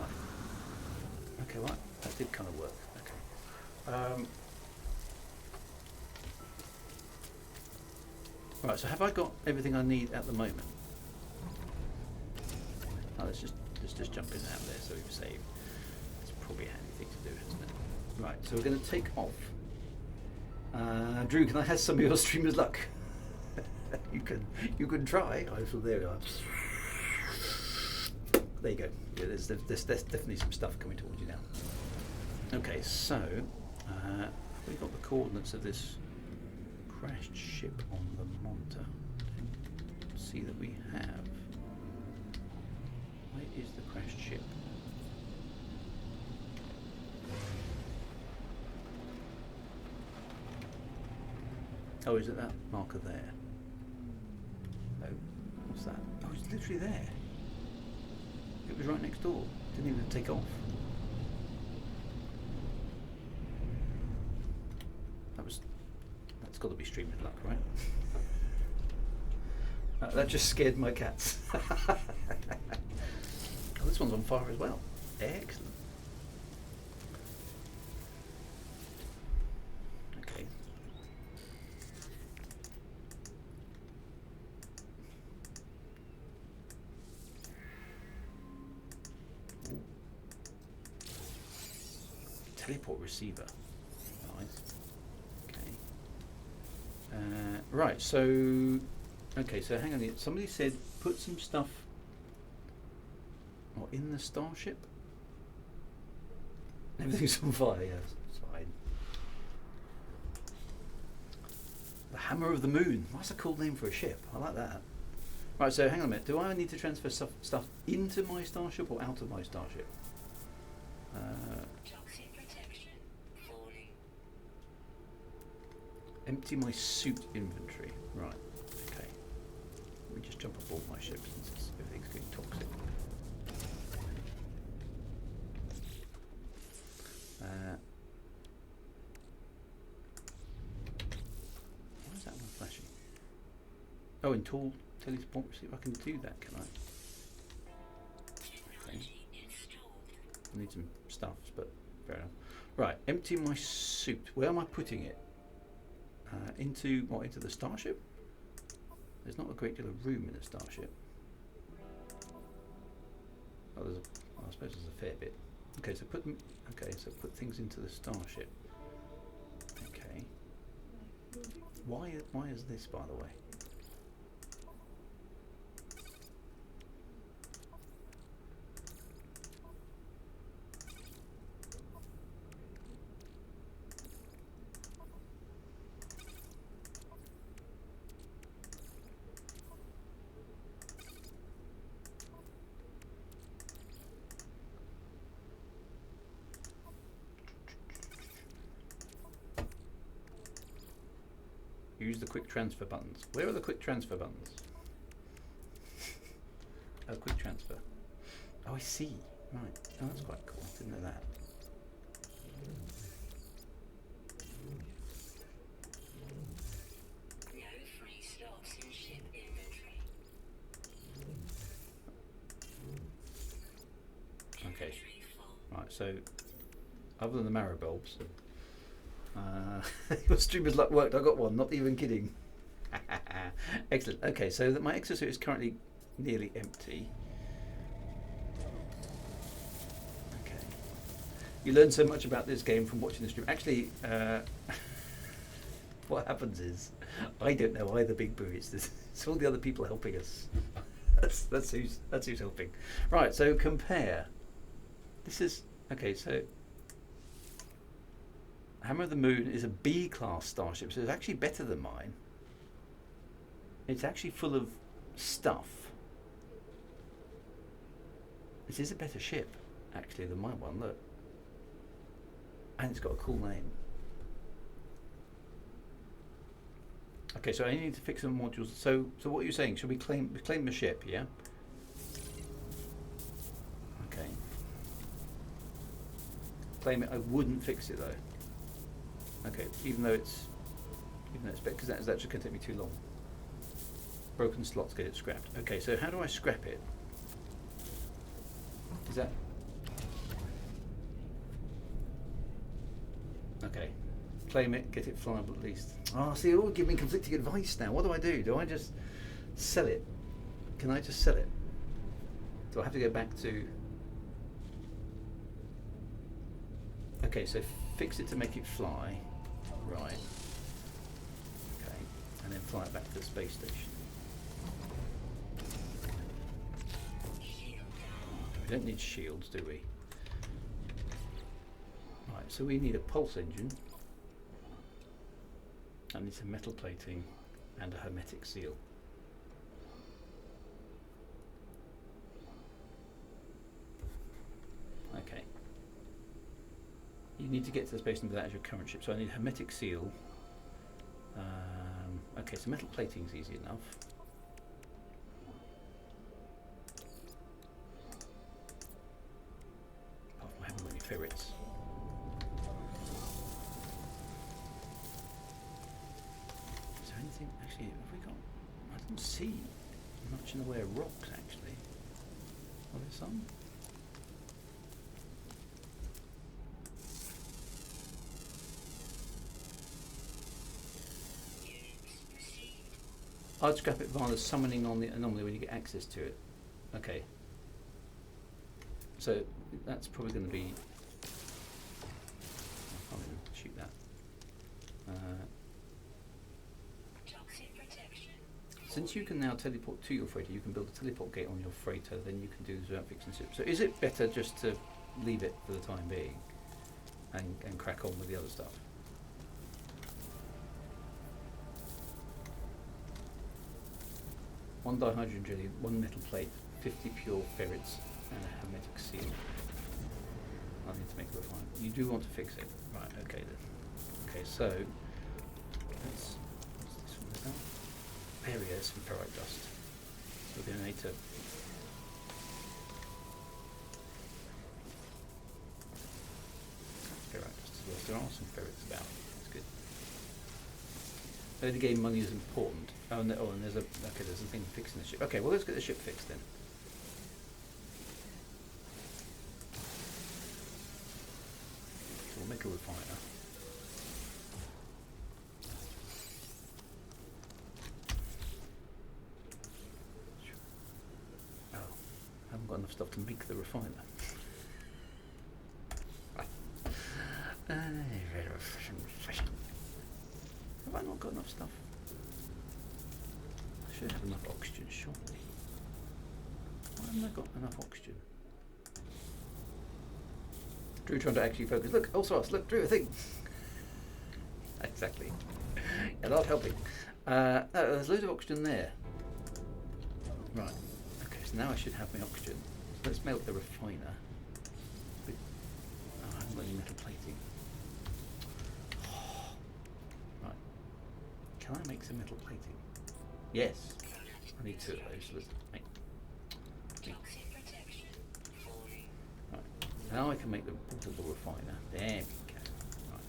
Okay, well, that did kind of work. Okay. Right, so have I got everything I need at the moment? Oh, let's just jump in and out there so we've saved. It's probably a handy thing to do, isn't it? Right, so we're going to take off. Drew, can I have some of your streamer's luck? you can try. Oh, so there we are. There you go. Yeah, there's definitely some stuff coming towards you now. Okay, so we've got the coordinates of this crashed ship on the monitor. Let's see that we have. Where is the crashed ship? Oh, is it that marker there? No. What's that? Oh, it's literally there. It was right next door. Didn't even take off. That's got to be streaming luck, right? That just scared my cats. Oh, this one's on fire as well. Excellent. Okay. Ooh. Teleport receiver. Nice. Okay. Right, so... Okay, so hang on. Somebody said put some stuff in the starship. Everything's on fire. Yeah, it's fine. The Hammer of the Moon. That's a cool name for a ship. I like that. Right, so hang on a minute. Do I need to transfer stuff into my starship or out of my starship? Empty my suit inventory. Right. Okay. Let me just jump aboard my ship since everything's getting toxic. Why is that one flashing? Oh, in tool teleport. See if I can do that. Can I? Okay. I need some stuffs, but fair enough. Right, empty my suit. Where am I putting it? Into what? Into the starship? There's not a great deal of room in the starship. Oh, I suppose there's a fair bit. Okay, so put things into the starship. Okay. Why is this, by the way? Use the quick transfer buttons. Where are the quick transfer buttons? Oh, quick transfer. Oh, I see. Right. Oh, that's quite cool. Didn't know that. No free slots in ship inventory. Okay. Right. So, other than the marrow bulbs, your streamer's luck worked. I got one. Not even kidding. Excellent. Okay, so that my exosuit is currently nearly empty. Okay. You learn so much about this game from watching the stream. Actually, what happens is I don't know either, Big Boo. It's all the other people helping us. that's who's helping. Right. So compare. This is okay. So. Hammer of the Moon is a B-class starship, so it's actually better than mine. It's actually full of stuff. This is a better ship, actually, than my one, look. And it's got a cool name. Okay, so I need to fix some modules. So what are you saying? Should we claim the ship, yeah? Okay. Claim it. I wouldn't fix it, though. Okay, even though it's because that's just going to take me too long. Broken slots, get it scrapped. Okay, so how do I scrap it? Is that okay? Claim it, get it flyable at least. Oh, see, you're all giving me conflicting advice now. What do I do? Do I just sell it? Can I just sell it? Do I have to go back to? Okay, so fix it to make it fly. Right. Okay. And then fly it back to the space station. We don't need shields, do we? Right, so we need a pulse engine. I need some metal plating and a hermetic seal. Okay. You need to get to the space station without your current ship, so I need a hermetic seal. Okay, so metal plating is easy enough. Apart from I haven't got any ferrets. Is there anything, actually, have we got, I didn't see much in the way of rocks, actually. Are there some? I'd scrap it via the summoning on the anomaly when you get access to it. Okay. So that's probably going to be. I can't even shoot that. Since you can now teleport to your freighter, you can build a teleport gate on your freighter. Then you can do this without fixing ship. So is it better just to leave it for the time being, and crack on with the other stuff? One dihydrogen jelly, one metal plate, 50 pure ferrets, and a hermetic seal. I need to make a refinement. You do want to fix it. Right, okay then. Okay, so what's this one about? There we go, some ferrite dust. So we're going to need to ferrite dust as well. There are some ferrets about. That's good. Early game money is important. Oh, and there's a thing fixing the ship. Okay, well let's get the ship fixed then. So we'll make a refiner. Oh, I haven't got enough stuff to make the refiner. Have I not got enough stuff? I should have enough oxygen, surely. Why haven't I got enough oxygen? Drew trying to actually focus. Look, also us. Look, Drew, a thing. Exactly. You're not helping. No, there's loads of oxygen there. Right. Okay, so now I should have my oxygen. So let's melt the refiner. Oh, I haven't got any metal plating. Right. Can I make some metal plating? Yes. I need 2 of those. So let's make. Right. Now I can make the portable refiner. There we go. Right.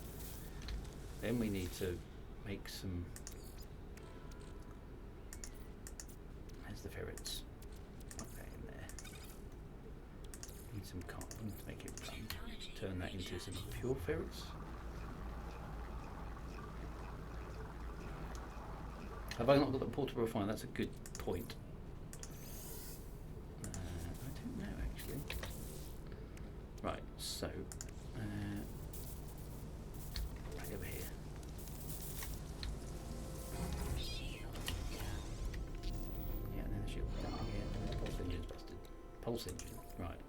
Then we need to make some. There's the ferrets. Put that in there. Need some carbon to make it run. Turn that into some pure ferrets. Have I not got the portable refiner? That's a good point. I don't know actually. Right, so right over here. Yeah, and then the shield down again, and the pulse engine's busted. Pulse engine, right.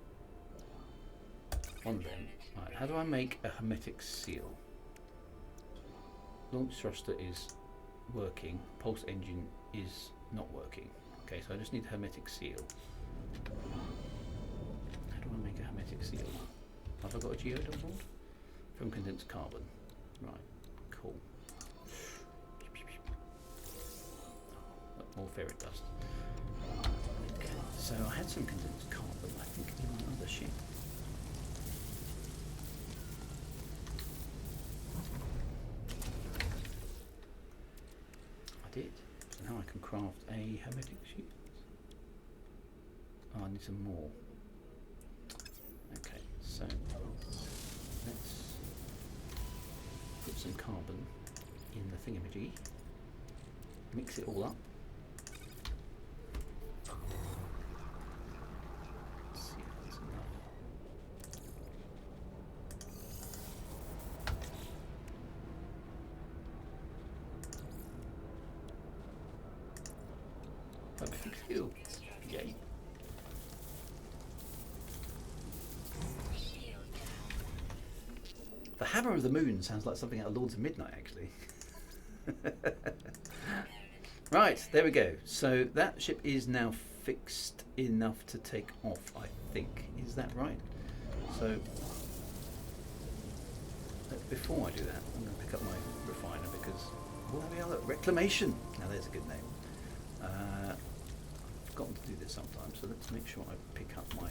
One of them. Right, how do I make a hermetic seal? Launch thruster is working, pulse engine is not working. Okay, so I just need a hermetic seal. How do I make a hermetic seal? Have I got a geode on board? From condensed carbon. Right, cool. More ferret dust. Okay, so I had some condensed carbon, I think, in my other ship. I did. So now I can craft a hermetic shield. Oh, I need some more. Okay, so let's put some carbon in the thingamajiggy. Mix it all up. Let's see if that's enough. Hermetic seal. Yay. The Hammer of the Moon sounds like something out of Lords of Midnight, actually. Right, there we go. So that ship is now fixed enough to take off, I think. Is that right? So before I do that, I'm going to pick up my refiner because, oh, there we are, look, Reclamation. Now there's a good name. I've forgotten to do this sometimes, so let's make sure I pick up my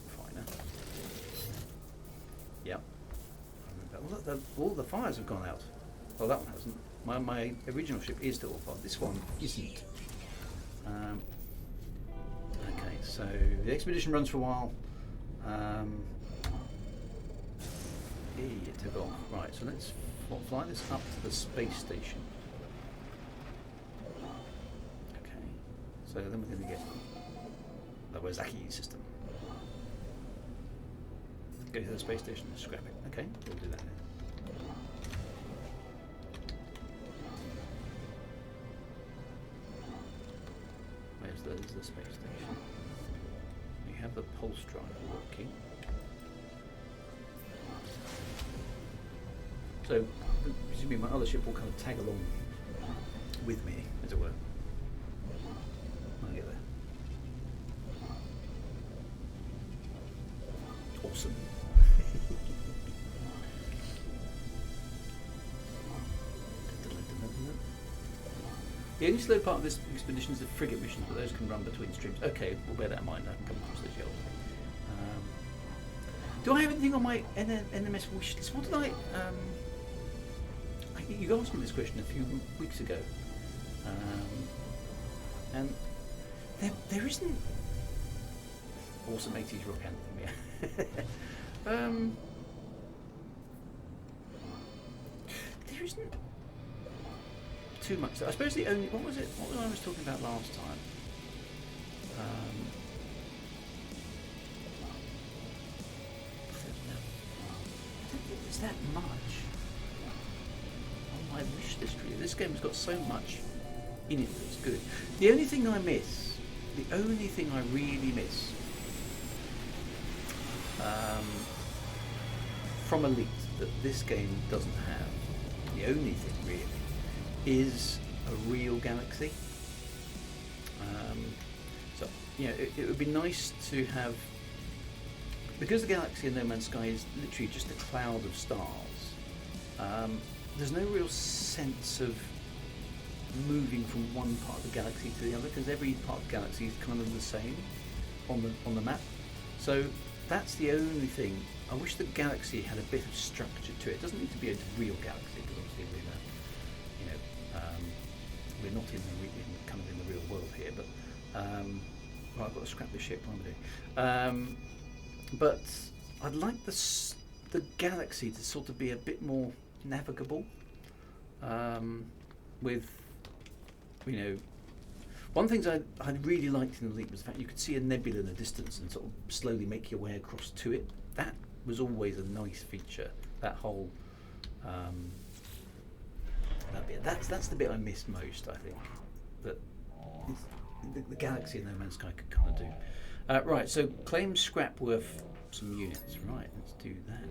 refiner. Yep. All the fires have gone out. Well, that one hasn't. My original ship is still on fire. This one isn't. Okay, so the expedition runs for a while. It took off. Right, so let's fly this up to the space station. Okay, so then we're going to get the Wazaki system. Go to the space station and scrap it. Okay, we'll do that then. Where's the space station? We have the pulse drive working. So, presumably my other ship will kind of tag along with me, as it were. I'll get there. Awesome. The only slow part of this expedition is the frigate missions, but those can run between streams. Okay, we'll bear that in mind. I can come across those yellows. Do I have anything on my NMS wish list? What did I... You asked me this question a few weeks ago, and there isn't awesome 80s rock anthem. Yeah. There isn't too much. I suppose the only what was I was talking about last time? I don't think there's that much on my wish list. Really, this game has got so much in it that's good. The only thing I really miss, from Elite that this game doesn't have, the only thing really, is a real galaxy. So, you know, it would be nice to have, because the galaxy in No Man's Sky is literally just a cloud of stars, there's no real sense of moving from one part of the galaxy to the other, because every part of the galaxy is kind of the same on the map. So that's the only thing. I wish the galaxy had a bit of structure to it. It doesn't need to be a real galaxy, because obviously we're not kind of in the real world here. But well, I've got to scrap this ship. What am I doing? But I'd like the galaxy to sort of be a bit more navigable. With, you know, one of the things I really liked in Elite was the fact you could see a nebula in the distance and sort of slowly make your way across to it. That was always a nice feature. That whole that bit. That's the bit I miss most. I think that the galaxy in No Man's Sky could kind of do. Right. So claim scrap worth some units. Right. Let's do that.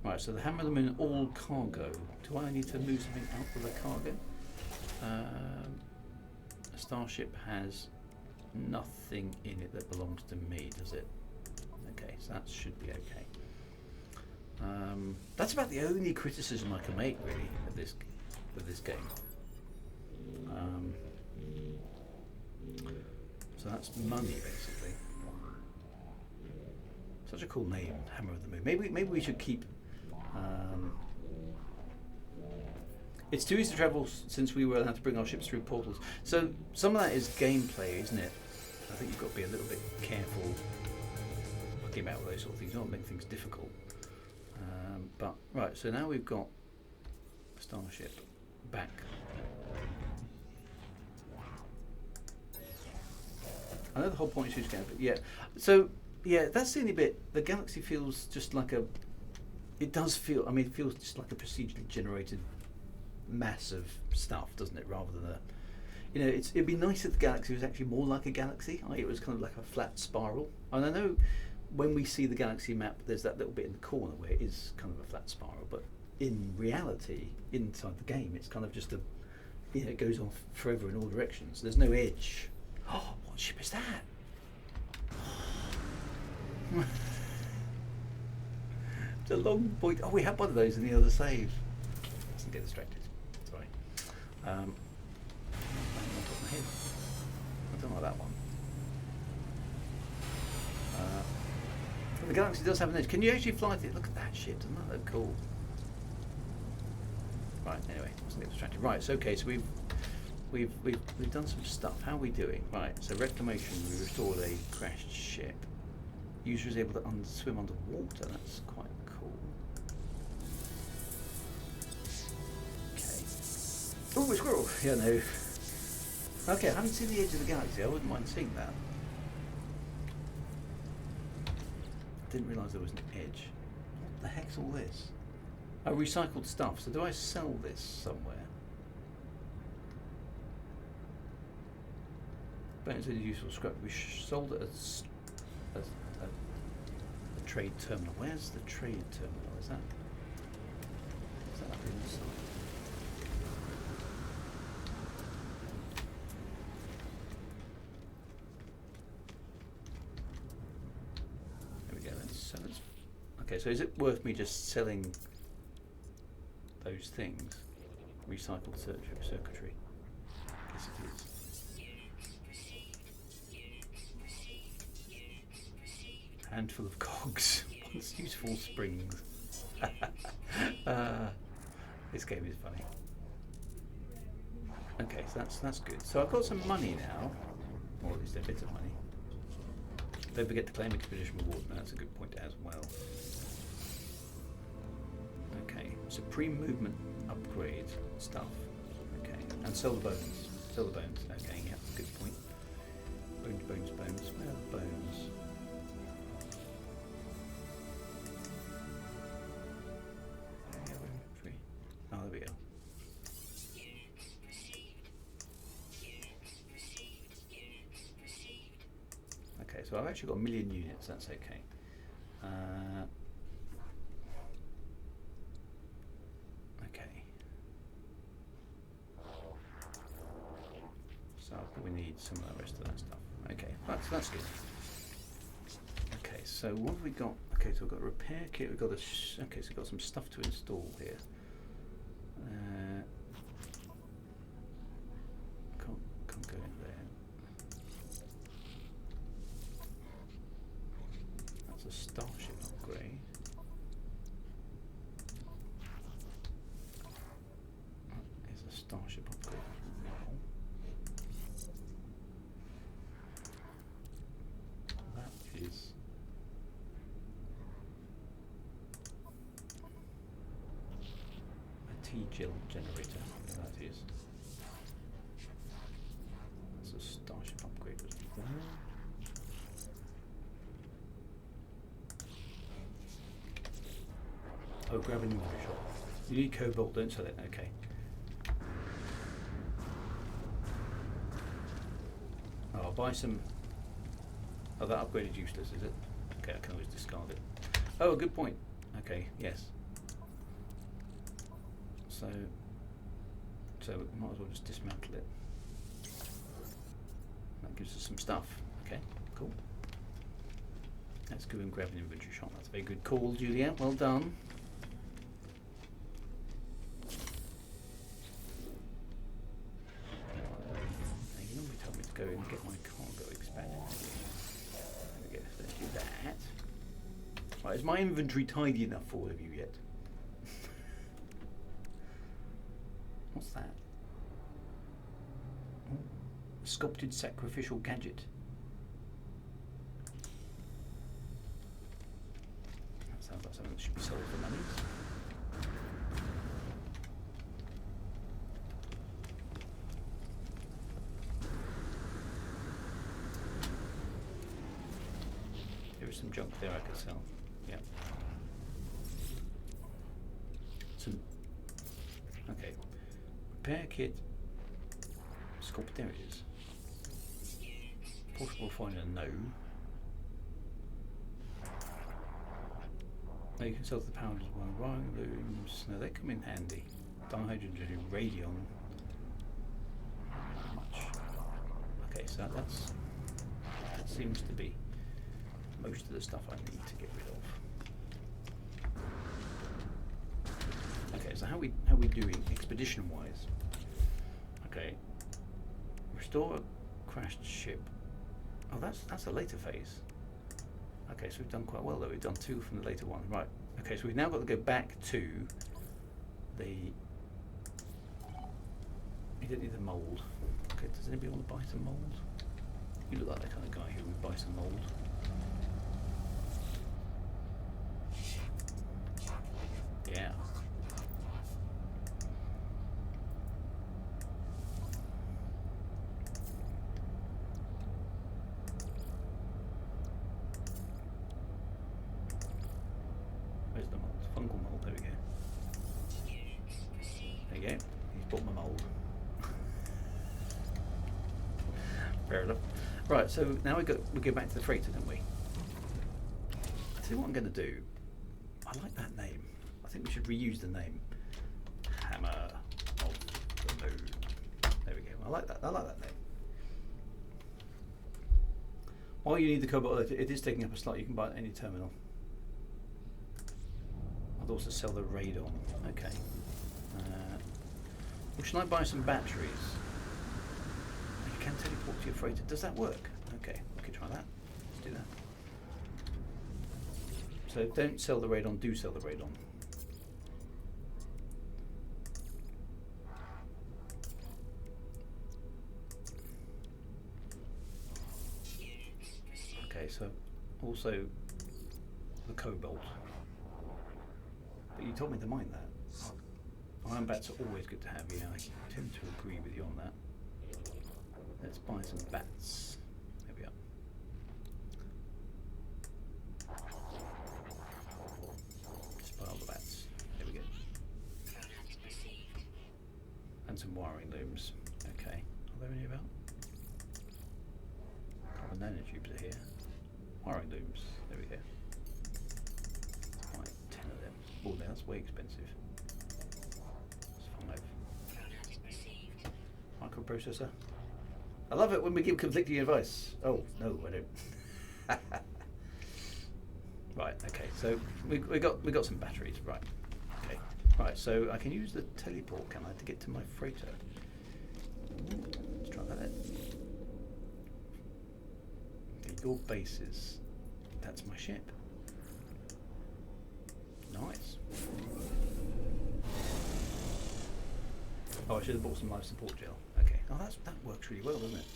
Right, so the Hammer of the Moon, all cargo. Do I need to move something out of the cargo? A starship has nothing in it that belongs to me, does it? Okay, so that should be okay. That's about the only criticism I can make, really, of this game. So that's money, basically. Such a cool name, Hammer of the Moon. Maybe we should keep. It's too easy to travel since we were allowed to bring our ships through portals. So some of that is gameplay, isn't it? I think you've got to be a little bit careful looking about those sort of things. You don't make things difficult. But right, so now we've got a starship back. I know the whole point is huge game, but yeah. So yeah, that's the only bit. The galaxy feels just like a. It does feel. I mean, it feels just like a procedurally generated mass of stuff, doesn't it? Rather than a. You know, it'd be nice if the galaxy was actually more like a galaxy. It was kind of like a flat spiral. And I know when we see the galaxy map, there's that little bit in the corner where it is kind of a flat spiral. But in reality, inside the game, it's kind of just a. You know, it goes on forever in all directions. There's no edge. Oh, what ship is that? It's a long point. Oh, we had one of those in the other save. Doesn't get distracted. Sorry. On top of my head. I don't like that one. The galaxy does have an edge. Can you actually fly it? Look at that ship. Doesn't that look cool? Right. Anyway, doesn't get distracted. Right. So okay. So we've done some stuff. How are we doing? Right. So reclamation. We restored a crashed ship. User is able to swim underwater. That's quite cool. Okay. Oh, a squirrel! Yeah, no. Okay, I haven't seen the edge of the galaxy. I wouldn't mind seeing that. I didn't realise there was an edge. What the heck's all this? Oh, recycled stuff. So do I sell this somewhere? Planetside is useful scrap. We sold it as a trade terminal. Where's the trade terminal? Is that up inside? There we go. Okay, so is it worth me just selling those things? Recycled circuitry. Yes, it is. Handful of cogs. Once useful springs. This game is funny. Okay, so that's good. So I've got some money now, or at least a bit of money. Don't forget to claim expedition reward. No, that's a good point as well. Okay, supreme movement upgrade stuff. Okay, and sell the bones. Sell the bones. Okay, yeah, good point. Bones, bones, bones. Where are the bones? Oh, there we go. Units received. Units received. Units received. Okay, so I've actually got 1 million units. That's okay. Okay. So I'll probably need some of the rest of that stuff. Okay, that's good. Okay, so what have we got? Okay, so we've got a repair kit. We've got okay, so we've got some stuff to install here. Can't go in there. That's a starship upgrade. That is a starship upgrade as well. That is a T-gel generator. That is. That's a starship upgrade as well. Oh, grab an inventory shop. You need cobalt, don't sell it. Okay. Oh, I'll buy some. Oh, that upgrade is useless, is it? Okay, I can always discard it. Oh, good point. Okay, yes. So might as well just dismantle it. That gives us some stuff. Okay, cool. Let's go and grab an inventory shop. That's a very good call, Julia. Well done. Now, you normally tell me to go and get my cargo expanded. There we go. So let's do that. Right, is my inventory tidy enough for all of you yet? What's that? Oh, sculpted sacrificial gadget. That sounds like something that should be sold for money. There is some junk there I could sell. Yeah. Some. Okay. Repair kit. Sculpt. There it is. Portable finder. No. No, you can sell the powers as well. Wiring looms. No, they come in handy. Dihydrogen radion. Not much. Okay, so that seems to be most of the stuff I need to get rid of. Okay, so how we doing expedition wise? Okay. Restore a crashed ship. Oh, that's a later phase. Okay, so we've done quite well though. We've done 2 from the later one. Right. Okay, so we've now got to go back to the. You don't need the mould. Okay, does anybody want to buy some mould? You look like the kind of guy who would buy some mould. Yeah. Where's the mould? Fungal mould, there we go. There you go. He's bought my mould. Fair enough. Right, so now we go back to the freighter, don't we? I tell you what I'm going to do. I like that name. I think we should reuse the name. Hammer of the Moon. There we go. I like that name. While you need the cobalt, it is taking up a slot. You can buy it at any terminal. I'd also sell the radon. Okay. Well, should I buy some batteries? You can teleport to your freighter. Does that work? Okay, we can try that. Let's do that. So don't sell the radon, do sell the radon. also the cobalt. But you told me to mine that. Iron bats are always good to have, yeah, I tend to agree with you on that. Let's buy some bats. There we are. Just buy all the bats. There we go. And some wiring looms. Okay. Are there any about? Carbon nanotubes are here. Wiring looms. There we go. Buy 10 of them. Oh, that's way expensive. Microprocessor. I love it when we give conflicting advice. Oh no, I don't. Right. Okay. So we got some batteries. Right. Okay. Right. So I can use the teleport, can I, to get to my freighter? Let's try that then. Okay, your bases. That's my ship. Nice. Oh, I should have bought some life support gel. Okay. Oh, that works really well, doesn't it?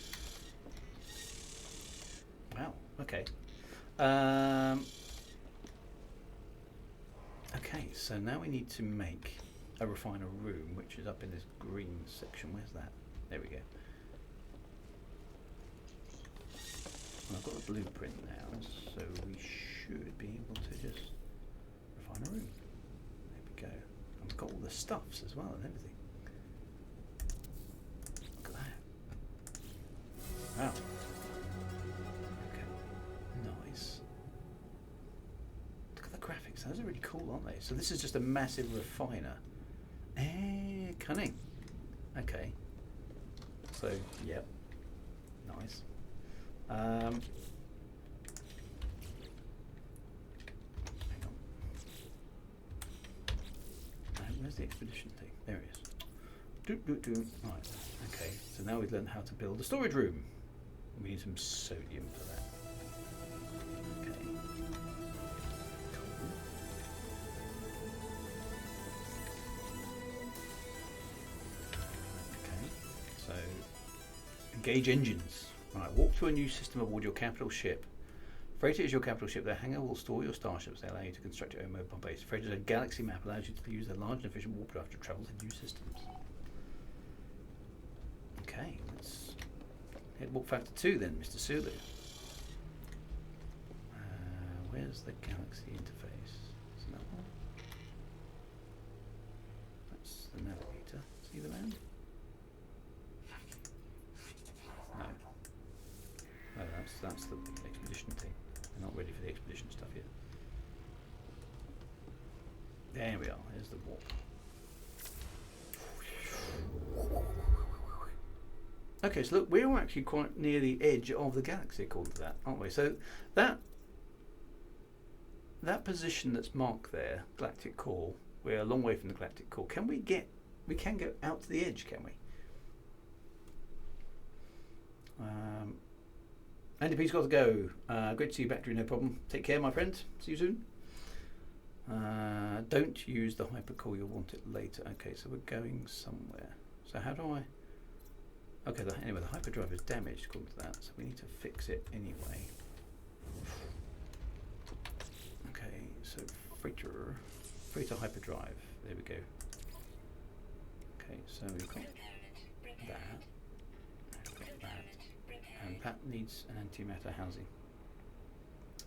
Wow. Okay. Okay. So now we need to make a refiner room, which is up in this green section. Where's that? There we go. And I've got the blueprint now, so we should be able to just refine a room. There we go. And we've got all the stuffs as well and everything. Wow. Okay. Nice. Look at the graphics. Those are really cool, aren't they? So this is just a massive refiner. Cunning. Okay. So, yep. Nice. Hang on. Where's the expedition thing? There it is. Right. Okay. So now we've learned how to build a storage room. We need some sodium for that. Okay. Cool. Okay. So engage engines. Right. Walk to a new system aboard your capital ship. Freighter is your capital ship. The hangar will store your starships. They allow you to construct your own mobile base. Freighter's a galaxy map allows you to use a large and efficient warp drive to travel to new systems. Okay, let's hit walk factor 2 then, Mr. Sulu. Where's the galaxy interface? Is that one? That's the navigator. See the man? No. No, that's the expedition thing. We're not ready for the expedition stuff yet. There we are. There's the warp. Okay, so look, we're actually quite near the edge of the galaxy according to that, aren't we? So that position that's marked there, galactic core, we're a long way from the galactic core. We can go out to the edge, can we? Andy P's got to go. Great to see you back, Drew, no problem. Take care, my friend. See you soon. Don't use the hypercore, you'll want it later. Okay, so we're going somewhere. So how do I... Okay, anyway, the hyperdrive is damaged according to that, so we need to fix it anyway. Okay, so freighter hyperdrive. There we go. Okay, so we've got that. And that needs an antimatter housing.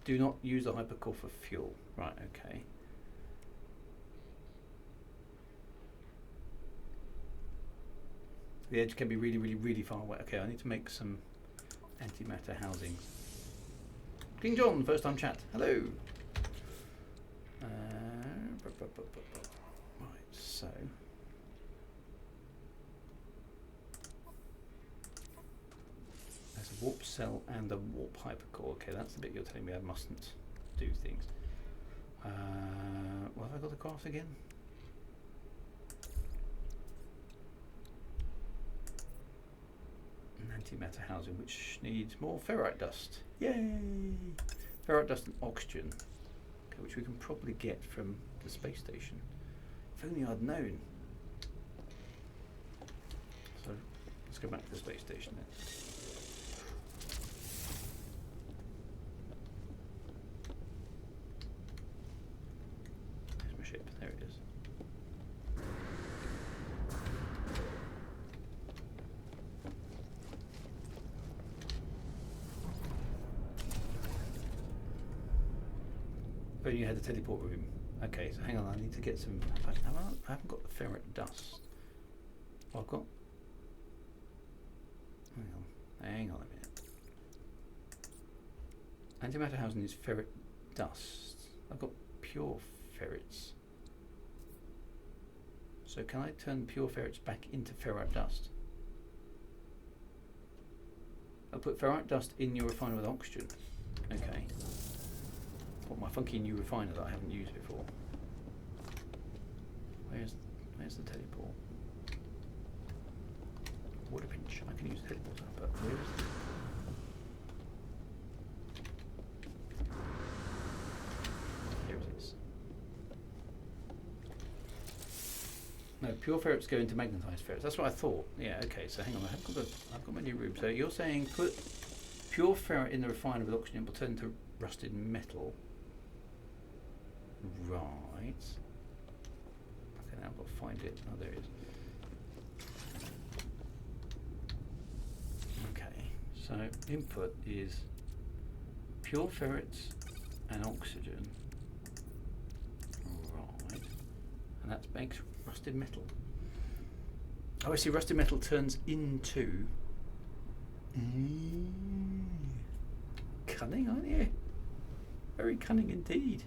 Do not use the hypercore for fuel. Right, okay. The edge can be really, really, really far away. Okay, I need to make some antimatter housings. King John, first time chat. Hello. Right, so. There's a warp cell and a warp hypercore. Okay, that's the bit you're telling me I mustn't do things. What have I got to craft again? Antimatter housing, which needs more ferrite dust. Yay! Ferrite dust and oxygen, okay, which we can probably get from the space station. If only I'd known. So let's go back to the space station then. starship. There it is. But you had the teleport room. Okay, so hang on, I need to get some. I haven't got the ferret dust. Well, I've got. Hang on a minute. Antimatter housing is ferret dust. I've got pure ferrets. So can I turn pure ferrets back into ferrite dust? I'll put ferrite dust in your refiner with oxygen. Okay. What, my funky new refiner that I haven't used before. Where's the teleport? Water pinch. I can use the teleporter, but where is it? Here it is. No, pure ferrets go into magnetized ferrets. That's what I thought. Yeah, okay, so hang on, I've got my new room. So you're saying put pure ferret in the refiner with oxygen will turn to rusted metal. Right. Okay, now I've got to find it. Oh, there it is. Okay, so input is pure ferrets and oxygen. Right. And that makes rusted metal. Oh, I see, rusted metal turns into... Cunning, aren't you? Very cunning indeed.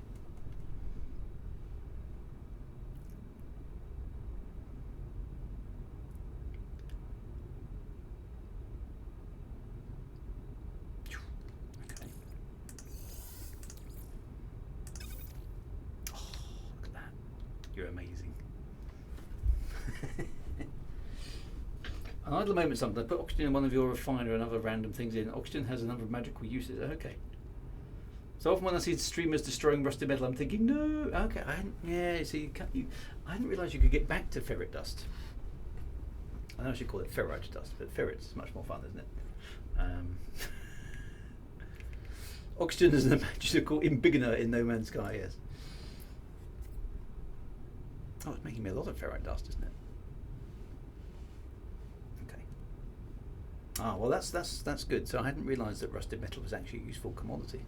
You're amazing. An idle moment sometimes. Put oxygen in one of your refiner and other random things in. Oxygen has a number of magical uses. Okay. So often when I see streamers destroying rusted metal, I'm thinking, no. Okay, I hadn't realised you could get back to ferret dust. I know I should call it ferrite dust, but ferrets is much more fun, isn't it? Oxygen is a magical embiggener in No Man's Sky, yes. Oh, it's making me a lot of ferrite dust, isn't it? Okay. Ah, well, that's good. So I hadn't realised that rusted metal was actually a useful commodity.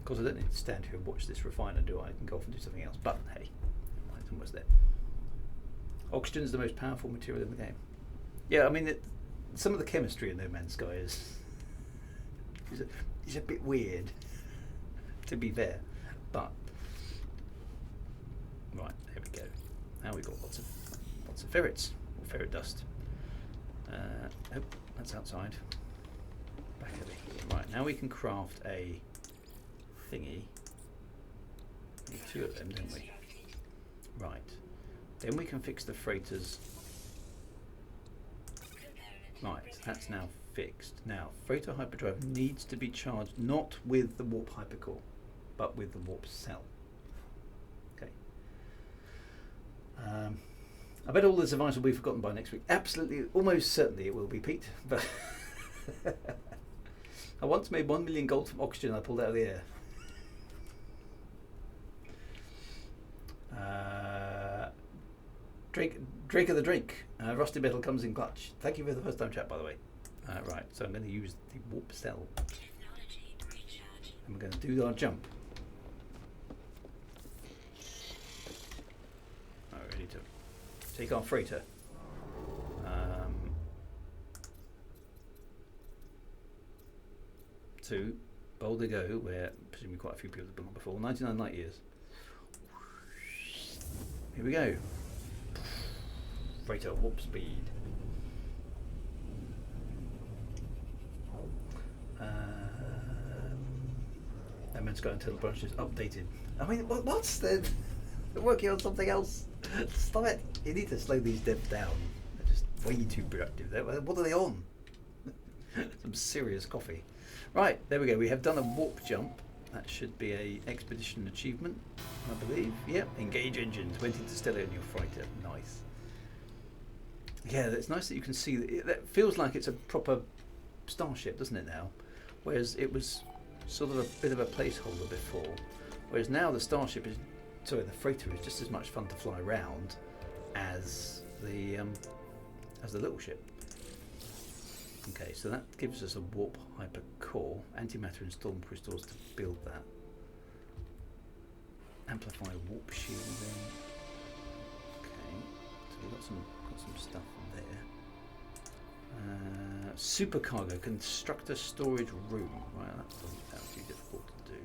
Of course, I don't need to stand here and watch this refiner, do I? I can go off and do something else. But hey, it's almost there. Oxygen is the most powerful material in the game. Yeah, I mean, some of the chemistry in No Man's Sky is a bit weird. To be fair, but right, there we go. Now we've got lots of ferrets or ferret dust. Oh, that's outside. Back over here. Right, now we can craft a thingy. We need 2 of them, don't we? Right. Then we can fix the freighters. Right, that's now fixed. Now, freighter hyperdrive needs to be charged not with the warp hypercore, but with the warp cell. Okay. I bet all this advice will be forgotten by next week. Absolutely, almost certainly it will be, Pete. But I once made 1 million gold from oxygen I pulled out of the air. Drake of the Drake. Rusty metal comes in clutch. Thank you for the first time chat, by the way. Right, so I'm going to use the warp cell. And we're going to do our jump. Ready to take our freighter. To Boulder Go, where presumably quite a few people have been on before. 99 light years. Here we go. Freighter warp speed. No Man's Sky until the branch is updated. I mean, what's the? They're working on something else. Stop it! You need to slow these devs down. They're just way too productive. What are they on? Some serious coffee. Right, there we go. We have done a warp jump. That should be a expedition achievement, I believe. Yep. Engage engines. Went into stellar in your freighter. Nice. Yeah, it's nice that you can see that. That feels like it's a proper starship, doesn't it now? Whereas it was sort of a bit of a placeholder before, whereas now the starship is, sorry, the freighter is just as much fun to fly around as the little ship. Okay, so that gives us a warp hyper core, antimatter and storm crystals to build that. Amplify warp shielding. Okay, so we've got some stuff there. Supercargo, construct a storage room. Right, that would be difficult to do.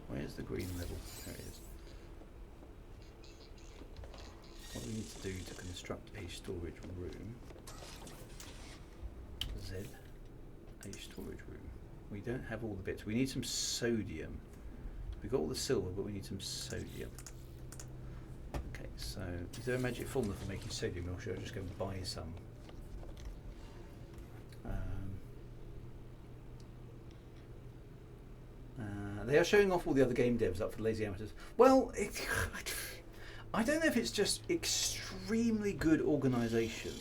Where's the green level? There it is. What we need to do to construct a storage room. Z. A storage room. We don't have all the bits. We need some sodium. We've got all the silver, but we need some sodium. Okay, so is there a magic formula for making sodium, or should I just go and buy some? They are showing off all the other game devs up for the lazy amateurs. Well, I don't know if it's just extremely good organisation,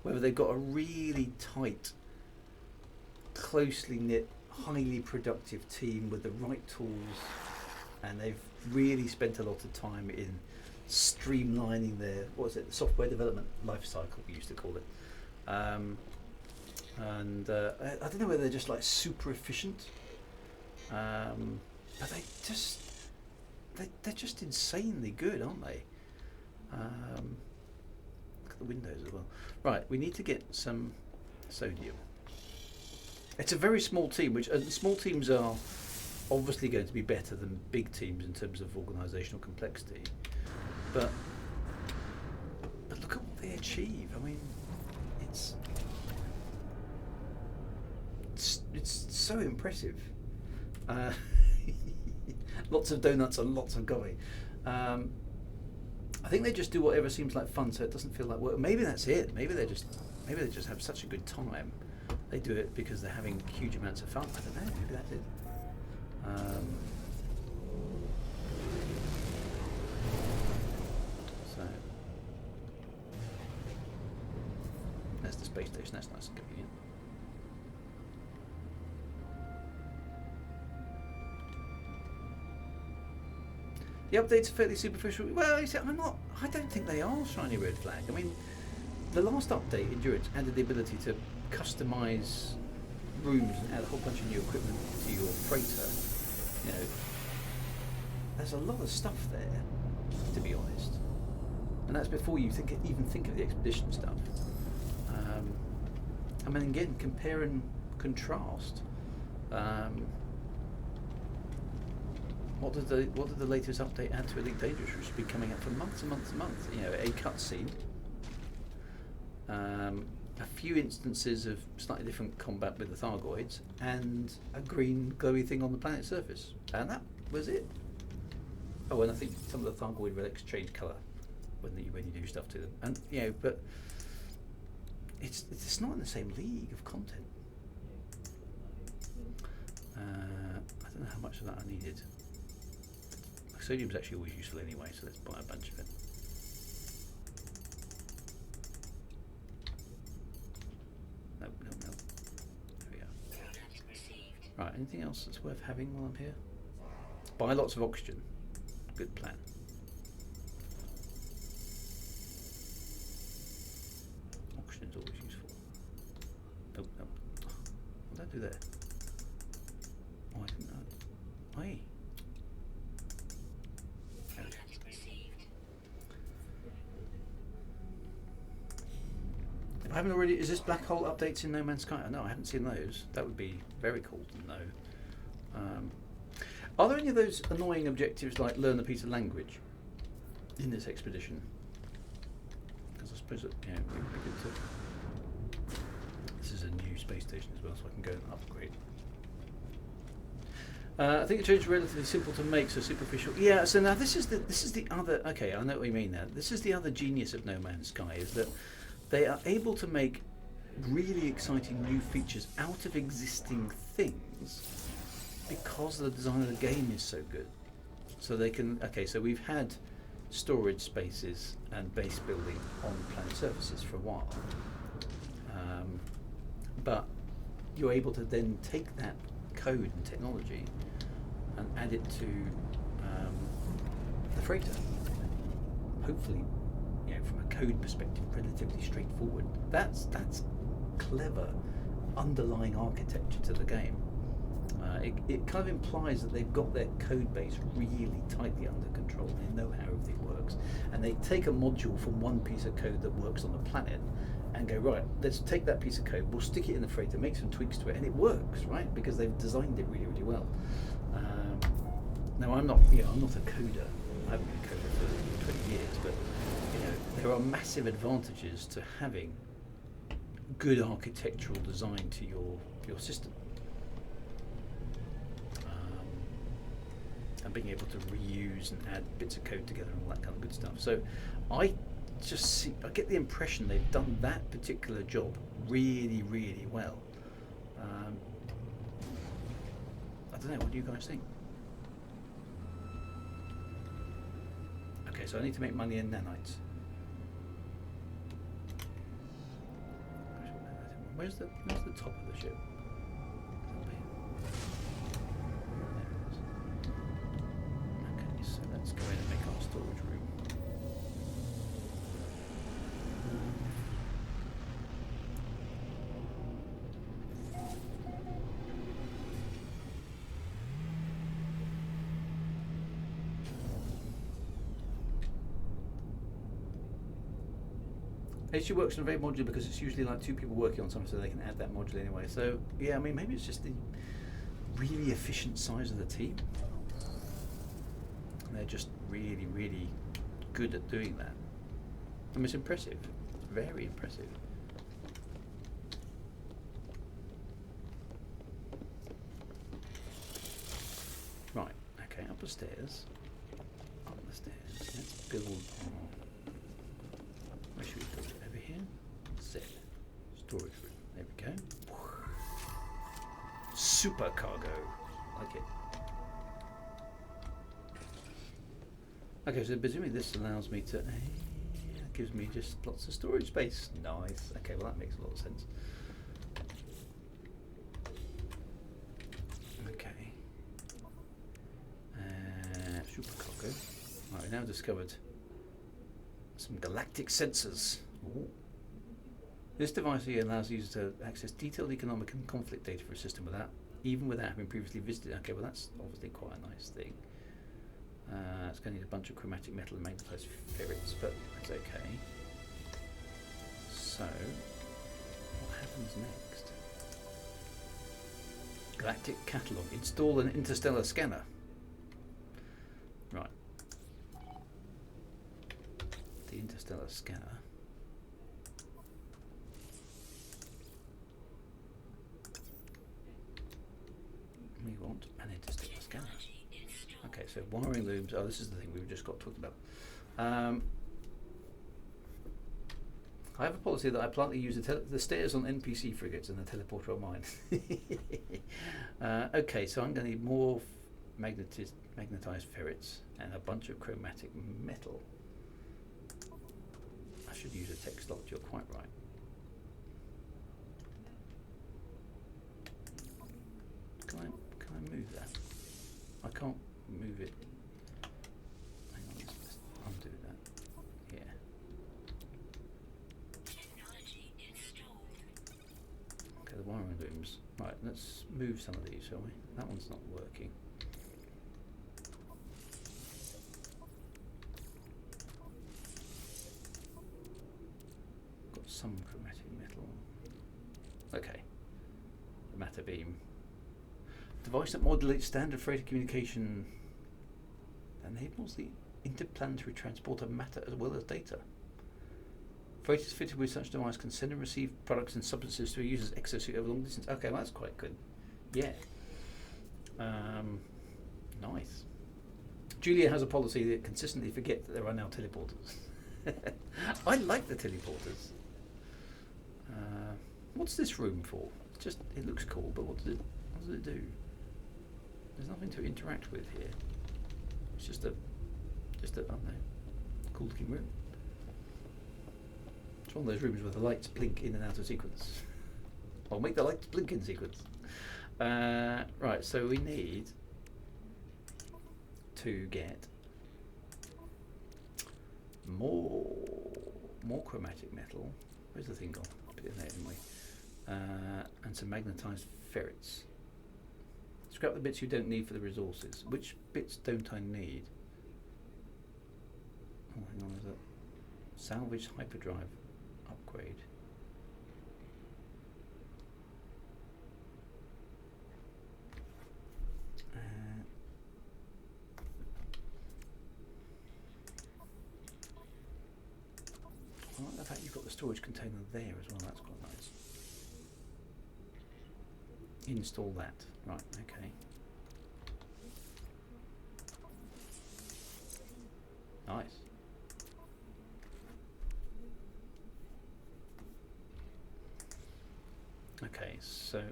whether they've got a really tight, closely knit, highly productive team with the right tools, and they've really spent a lot of time in streamlining their, what is it, the software development life cycle, we used to call it. I don't know whether they're just like super efficient, but they're just insanely good, aren't they? Look at the windows as well. Right, we need to get some sodium. It's a very small team, which small teams are obviously going to be better than big teams in terms of organisational complexity. But look at what they achieve. I mean, it's so impressive. Lots of donuts and lots of coffee. I think they just do whatever seems like fun, so it doesn't feel like work. Maybe that's it. Maybe they just have such a good time. They do it because they're having huge amounts of fun. I don't know. Maybe that's it. So that's the space station. That's nice and convenient. The updates are fairly superficial. Well, I don't think they are shiny red flag. I mean, the last update, Endurance, added the ability to customize rooms and add a whole bunch of new equipment to your freighter. You know, there's a lot of stuff there, to be honest, and that's before you even think of the expedition stuff. I mean, again, compare and contrast. What did the latest update add to Elite Dangerous, which has been coming out for months and months and months? You know, a cutscene, a few instances of slightly different combat with the Thargoids, and a green glowy thing on the planet's surface, and that was it. Oh, and I think some of the Thargoid relics change colour when you do stuff to them, and you know, but it's not in the same league of content. I don't know how much of that I needed. Sodium's actually always useful anyway, so let's buy a bunch of it. No. There we go. Right, anything else that's worth having while I'm here? Buy lots of oxygen. Good plan. Oxygen's always useful. No. What did I do there? Oh, I didn't know. Hey. I haven't already. Is this black hole updates in No Man's Sky? No, I haven't seen those. That would be very cool to know. Are there any of those annoying objectives like learn a piece of language in this expedition? Because I suppose it would be good to. This is a new space station as well, so I can go and upgrade. I think the change is relatively simple to make, so superficial. Yeah. So now this is the other. Okay, I know what you mean now. This is the other genius of No Man's Sky, is that they are able to make really exciting new features out of existing things because the design of the game is so good. So they can, so we've had storage spaces and base building on planet surfaces for a while, but you're able to then take that code and technology and add it to the freighter. Hopefully, from a code perspective, relatively straightforward. That's clever underlying architecture to the game. It kind of implies that they've got their code base really tightly under control. They know how everything works, and they take a module from one piece of code that works on the planet and go, right, let's take that piece of code, we'll stick it in the freighter, make some tweaks to it, and it works, right? Because they've designed it really, really well. Now I'm not a coder. I haven't been a coder for 20 years, but there are massive advantages to having good architectural design to your system. And being able to reuse and add bits of code together and all that kind of good stuff. So I get the impression they've done that particular job really, really well. I don't know, what do you guys think? Okay, so I need to make money in nanites. Where's the top of the ship? Okay, so let's go in and make our storage room. HG works on a very modular because it's usually like two people working on something, so they can add that module anyway. So yeah, I mean, maybe it's just the really efficient size of the team. And they're just really, really good at doing that. I mean, it's impressive, very impressive. Right, okay, up the stairs. Up the stairs. Let's build. Where should we build it? Over here? Z. Storage room. There we go. Super cargo. Like it. Okay, so presumably this allows me to. Gives me just lots of storage space. Nice. Okay, well that makes a lot of sense. Okay. Super cargo. Right, we now discovered some galactic sensors. Ooh. This device here allows users to access detailed economic and conflict data for a system even without having previously visited. Okay, well that's obviously quite a nice thing. It's going to need a bunch of chromatic metal and magnetized ferrets, but that's okay. So, what happens next? Galactic catalog. Install an interstellar scanner. Right. The interstellar scanner. We want an interstellar scanner. Okay, so wiring looms. Oh, this is the thing we've just got talked about. I have a policy that I politely use the stairs on NPC frigates and the teleporter on mine. Okay, so I'm going to need more magnetized ferrets and a bunch of chromatic metal. I should use a text lock, you're quite right. Can I move that? I can't move it. Hang on, let's undo that. Yeah. Technology installed. Okay, the wiring looms. Right, let's move some of these, shall we? That one's not working. Got some chromatic metal. Okay. The matter beam. Device that modulates standard freighter communication enables the interplanetary transport of matter as well as data. Freighters fitted with such device can send and receive products and substances to a user's exosuit over long distance. Okay, well that's quite good. Yeah. Nice. Julia has a policy that consistently forget that there are now teleporters. I like the teleporters. What's this room for? It looks cool, but what does it do? There's nothing to interact with here. It's just a I don't know, cool looking room. It's one of those rooms where the lights blink in and out of sequence. I'll make the lights blink in sequence. Right, so we need to get more chromatic metal. Where's the thing gone? Put it in there anyway. And some magnetized ferrets. Scrap the bits you don't need for the resources. Which bits don't I need? Oh, hang on, there's a salvage hyperdrive upgrade. I like the fact you've got the storage container there as well, that's quite nice. Install that. Right, okay. Nice. Okay, so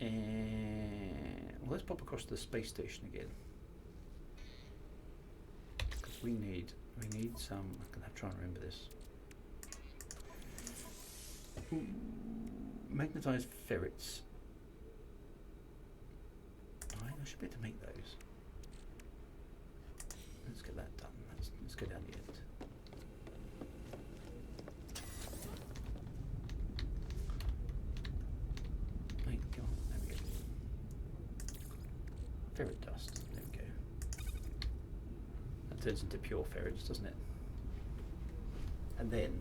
well, let's pop across to the space station again. Because we need some. I'm gonna try and remember this. Magnetized ferrets. I should be able to make those. Let's get that done. Let's go down the end. Wait, come on. There we go. Ferret dust. There we go. That turns into pure ferrets, doesn't it? And then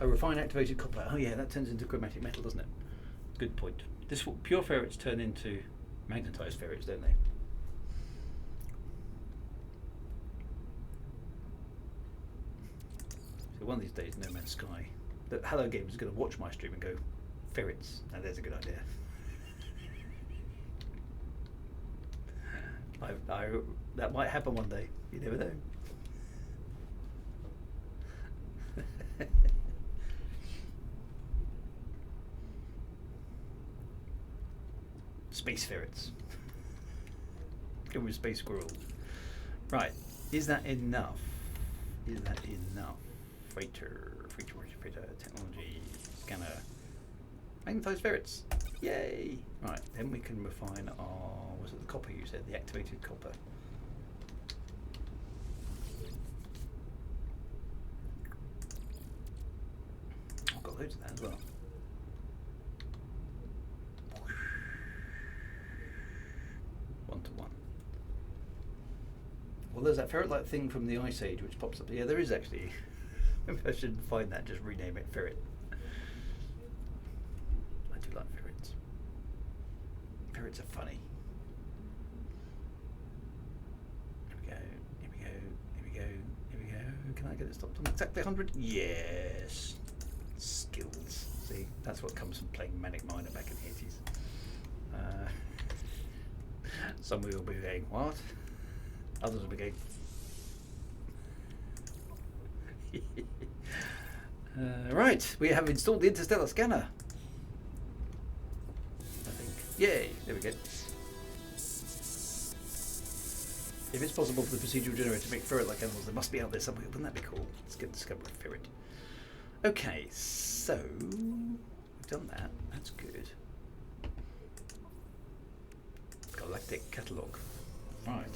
a refined activated copper. Oh yeah, that turns into chromatic metal, doesn't it? Good point. Pure ferrets turn into magnetized ferrets, don't they? So one of these days, No Man's Sky, the Hello Games is going to watch my stream and go, ferrets. Now there's a good idea. That might happen one day. You never know. Space ferrets. Go with space squirrels. Right. Is that enough? Is that enough? Freighter technology, scanner. Magnetized ferrets. Yay! Right, then we can refine our, was it the copper you said? The activated copper. I've got loads of that as well. Well, there's that ferret-like thing from the Ice Age which pops up. Yeah, there is actually. Maybe I should find that, just rename it ferret. I do like ferrets. Ferrets are funny. Here we go, here we go, here we go, here we go. Can I get it stopped on exactly 100? Yes. Skills. See, that's what comes from playing Manic Miner back in the 80s. Some will be going, what? Others will be going. Right, we have installed the interstellar scanner. I think. Yay! There we go. If it's possible for the procedural generator to make ferret-like animals, they must be out there somewhere. Wouldn't that be cool? Let's get discovered ferret. Okay, so we've done that. That's good. Galactic catalogue. Right.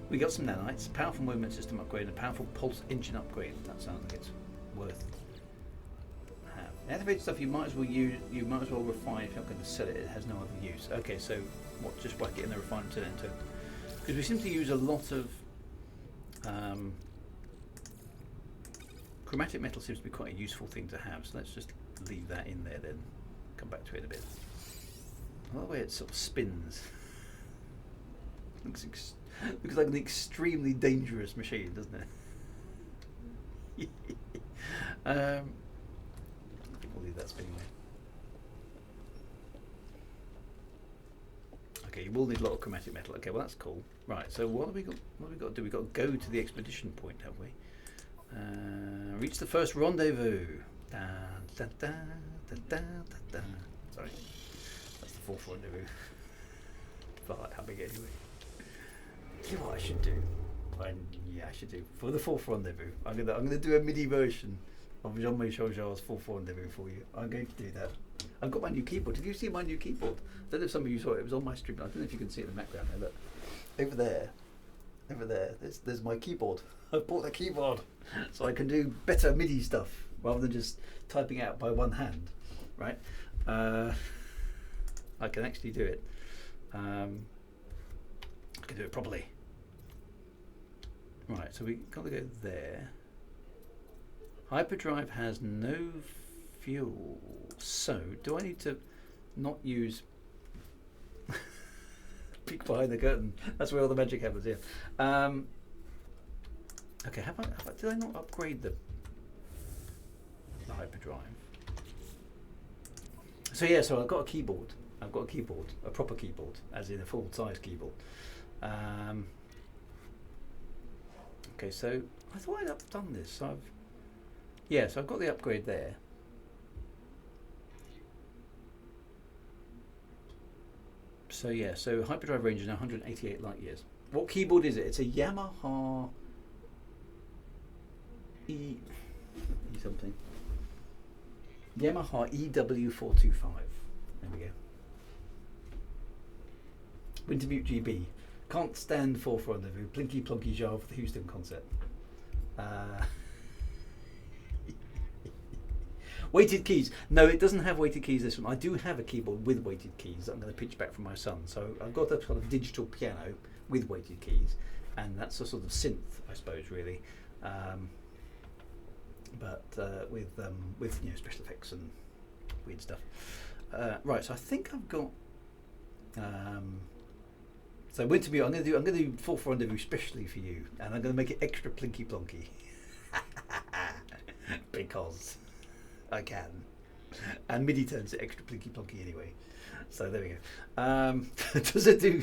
We got some nanites, powerful movement system upgrade, and a powerful pulse engine upgrade. That sounds like it's worth having. Activated stuff you might as well use. You might as well refine if you're not going to sell it. It has no other use. Okay, so what? Just whack it in the refine and turn it into. Because we seem to use a lot of chromatic metal. Seems to be quite a useful thing to have. So let's just leave that in there. Then come back to it in a bit. I love the way it sort of spins. Looks like an extremely dangerous machine, doesn't it? We'll leave that spinning there. Okay, you will need a lot of chromatic metal. Okay, well that's cool. Right, so what have we got? What have we got to do? We've got to go to the expedition point, have we? Reach the first rendezvous. Da, da, da, da, da, da. Sorry, that's the fourth rendezvous. Felt like having it anyway. You know what I should do? I should do for the fourth rendezvous. I'm gonna do a MIDI version of Jean-Michel Jarre's fourth rendezvous for you. I'm going to do that. I've got my new keyboard. Did you see my new keyboard? I don't know if some of you saw it. It was on my stream. I don't know if you can see it in the background there. Look over there. over there. There's my keyboard. I've bought a keyboard so I can do better MIDI stuff rather than just typing out by one hand, right? I can actually do it. I can do it properly. Right, so we got to go there. Hyperdrive has no fuel. So, do I need to not use peek behind the curtain? That's where all the magic happens, yeah. Okay, did I not upgrade the hyperdrive? So yeah, so I've got a keyboard. A proper keyboard, as in a full-size keyboard. Okay, so I thought I'd done this. So I've got the upgrade there. So yeah, so hyperdrive range is now 188 light years. What keyboard is it? It's a Yamaha E something. Yamaha EW425. There we go. Wintermute GB. Can't stand for Rendezvous. Plinky plonky jar for the Houston concert. Weighted keys. No, it doesn't have weighted keys, this one. I do have a keyboard with weighted keys that I'm going to pitch back from my son. So I've got a sort of digital piano with weighted keys, and that's a sort of synth, I suppose, really. But with special effects and weird stuff. Right, so I think I've got. So Wintermute, I'm going to do full Rendezvous specially for you, and I'm going to make it extra plinky plonky because I can, and MIDI turns it extra plinky plonky anyway. So there we go. Does it do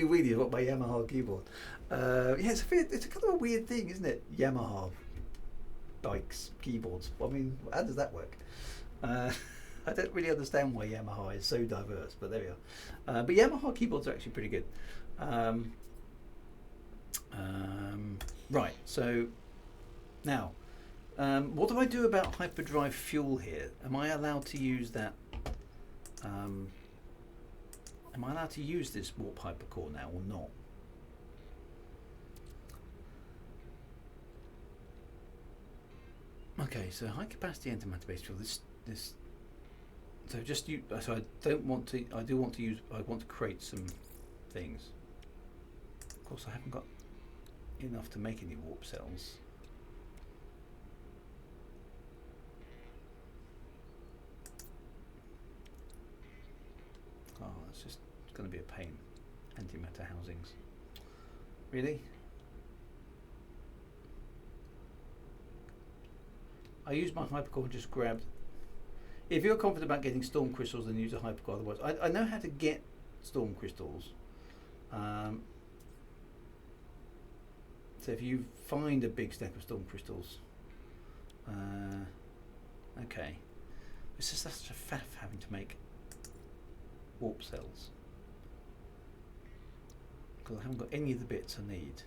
wheelies? What my Yamaha keyboard? Yeah, it's a kind of a weird thing, isn't it? Yamaha bikes, keyboards. I mean, how does that work? I don't really understand why Yamaha is so diverse, but there we are. But Yamaha keyboards are actually pretty good. Right, so now, what do I do about hyperdrive fuel here? Am I allowed to use that? Am I allowed to use this warp hypercore now or not? Okay, so high capacity antimatter-based fuel. So just you. So I don't want to. I do want to use. I want to create some things. Of course, I haven't got enough to make any warp cells. Oh, that's just going to be a pain. Antimatter housings. Really? I used my hypercore and just grabbed. If you're confident about getting storm crystals, then use a hypercore. Otherwise, I know how to get storm crystals. So if you find a big stack of storm crystals, okay. It's just such a faff having to make warp cells because I haven't got any of the bits I need.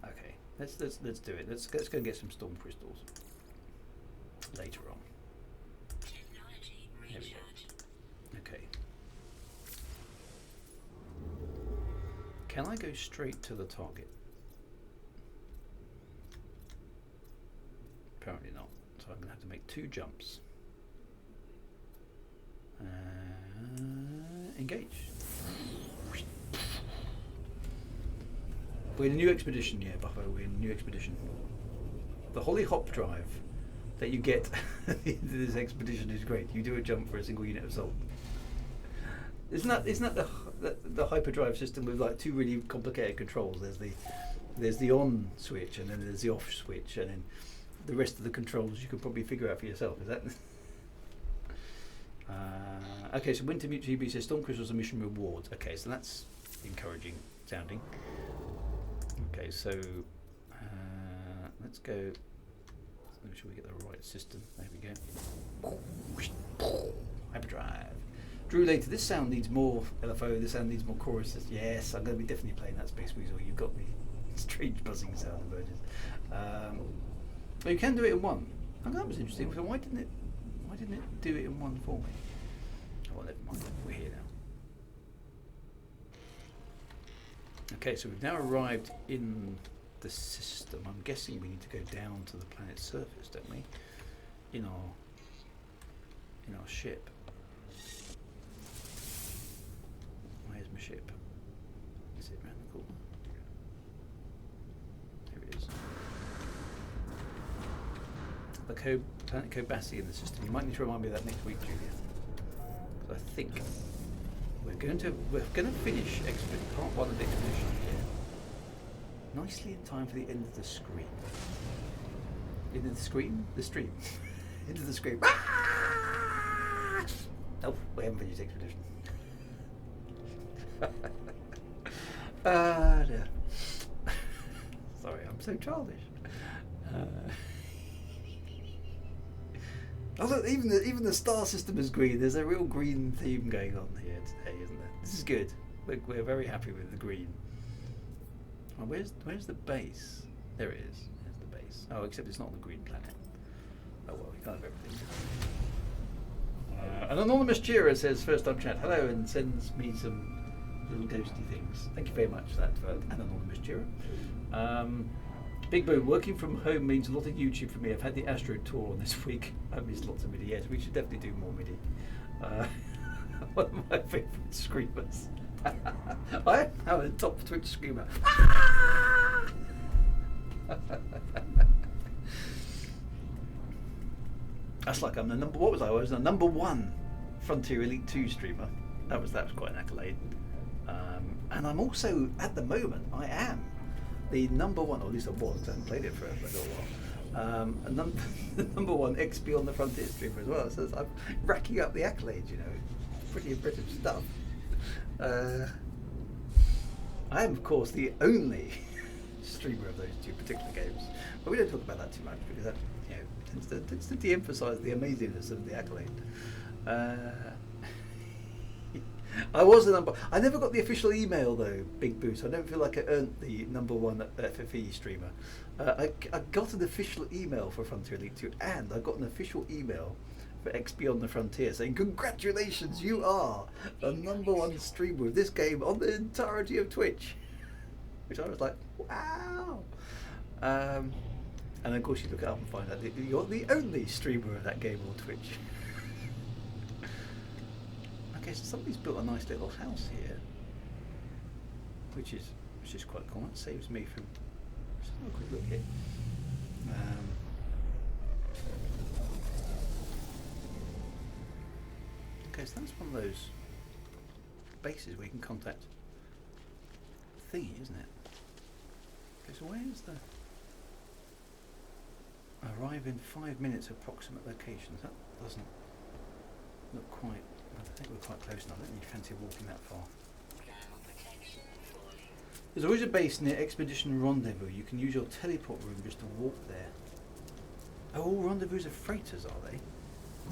Okay, let's do it. Let's go and get some storm crystals later on. Technology There we go. recharge. Okay. Can I go straight to the target? Apparently not. So I'm going to have to make 2 jumps. Engage. We're in a new expedition, yeah, Buffo. We're in a new expedition. The Holly Hop drive that you get at the end of this expedition is great. You do a jump for a single unit of salt. Isn't that the hyperdrive system with like 2 really complicated controls? There's the on switch, and then there's the off switch, and then the rest of the controls you could probably figure out for yourself. Is that? Okay, so Wintermute GB says Storm Crystals are mission rewards. Okay, so that's encouraging sounding. Okay, so let's go. Let's make sure we get the right system. There we go. Hyperdrive. Drew later. This sound needs more LFO. This sound needs more choruses. Yes, I'm going to be definitely playing that Space Weasel. You've got me. Strange buzzing sound emerges. But you can do it in one. Oh, that was interesting. So why didn't it do it in one for me? Well, never mind. We're here now. Okay, so we've now arrived in the system. I'm guessing we need to go down to the planet's surface, don't we? In our ship. Where's my ship? Is it around the corner? There it is. The planet Kobasi in the system. You might need to remind me of that next week, Julia. Because I think we're going to finish part 1 of the expedition here. Nicely in time for the end of the screen. Into the screen? The stream. Into the screen. Nope, we haven't finished the expedition. Dear. Sorry, I'm so childish. Oh look, even the star system is green. There's a real green theme going on here today, isn't there? This is good. We're very happy with the green. Oh, where's the base? There it is. There's the base. Oh, except it's not the green planet. Oh well, we can't have everything. An anonymous cheerer says first time chat hello and sends me some little ghosty things. Thank you very much for that, for an anonymous cheerer. Big Boom, working from home means a lot of YouTube for me. I've had the Astro tour on this week. I missed lots of MIDI. Yes, we should definitely do more MIDI. One of my favourite screamers. I am a top Twitch screamer. That's like I'm the number. What was I? I was the number 1 Frontier Elite 2 streamer. That was quite an accolade. And I'm also at the moment I am the number 1, or at least I was. I haven't played it for a little while. The number 1 XP on the Frontier streamer as well. So I'm racking up the accolades. You know, pretty impressive stuff. I am of course the only streamer of those 2 particular games, but we don't talk about that too much because that tends to de-emphasise the amazingness of the accolade. I was the number. I never got the official email though, Big Boost. I don't feel like I earned the number 1 FFE streamer. I got an official email for Frontier Elite 2, and I got an official email for XP on the Frontier saying congratulations, you are the number 1 streamer of this game on the entirety of Twitch. Which I was like, wow. And of course you look it up and find out that you're the only streamer of that game on Twitch. Okay, so somebody's built a nice little house here, which is quite cool. That saves me from. Let's have a quick look here. Okay, so that's one of those bases where you can contact thingy, isn't it? Okay, so where's the arrive in 5 minutes approximate locations? That doesn't look quite. I think we're quite close now. I don't need fancy walking that far. There's always a base near Expedition Rendezvous. You can use your teleport room just to walk there. Oh, all rendezvous are freighters, are they?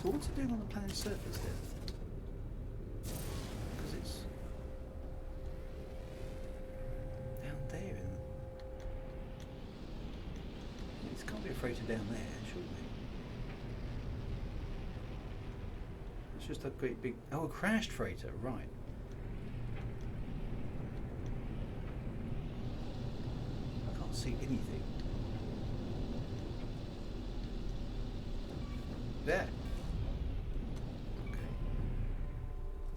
So what's it doing on the planet's surface then? Because it's down there. It can't be a freighter down there, surely. It's just a great big... Oh, a crashed freighter, right. I can't see anything. There. Okay.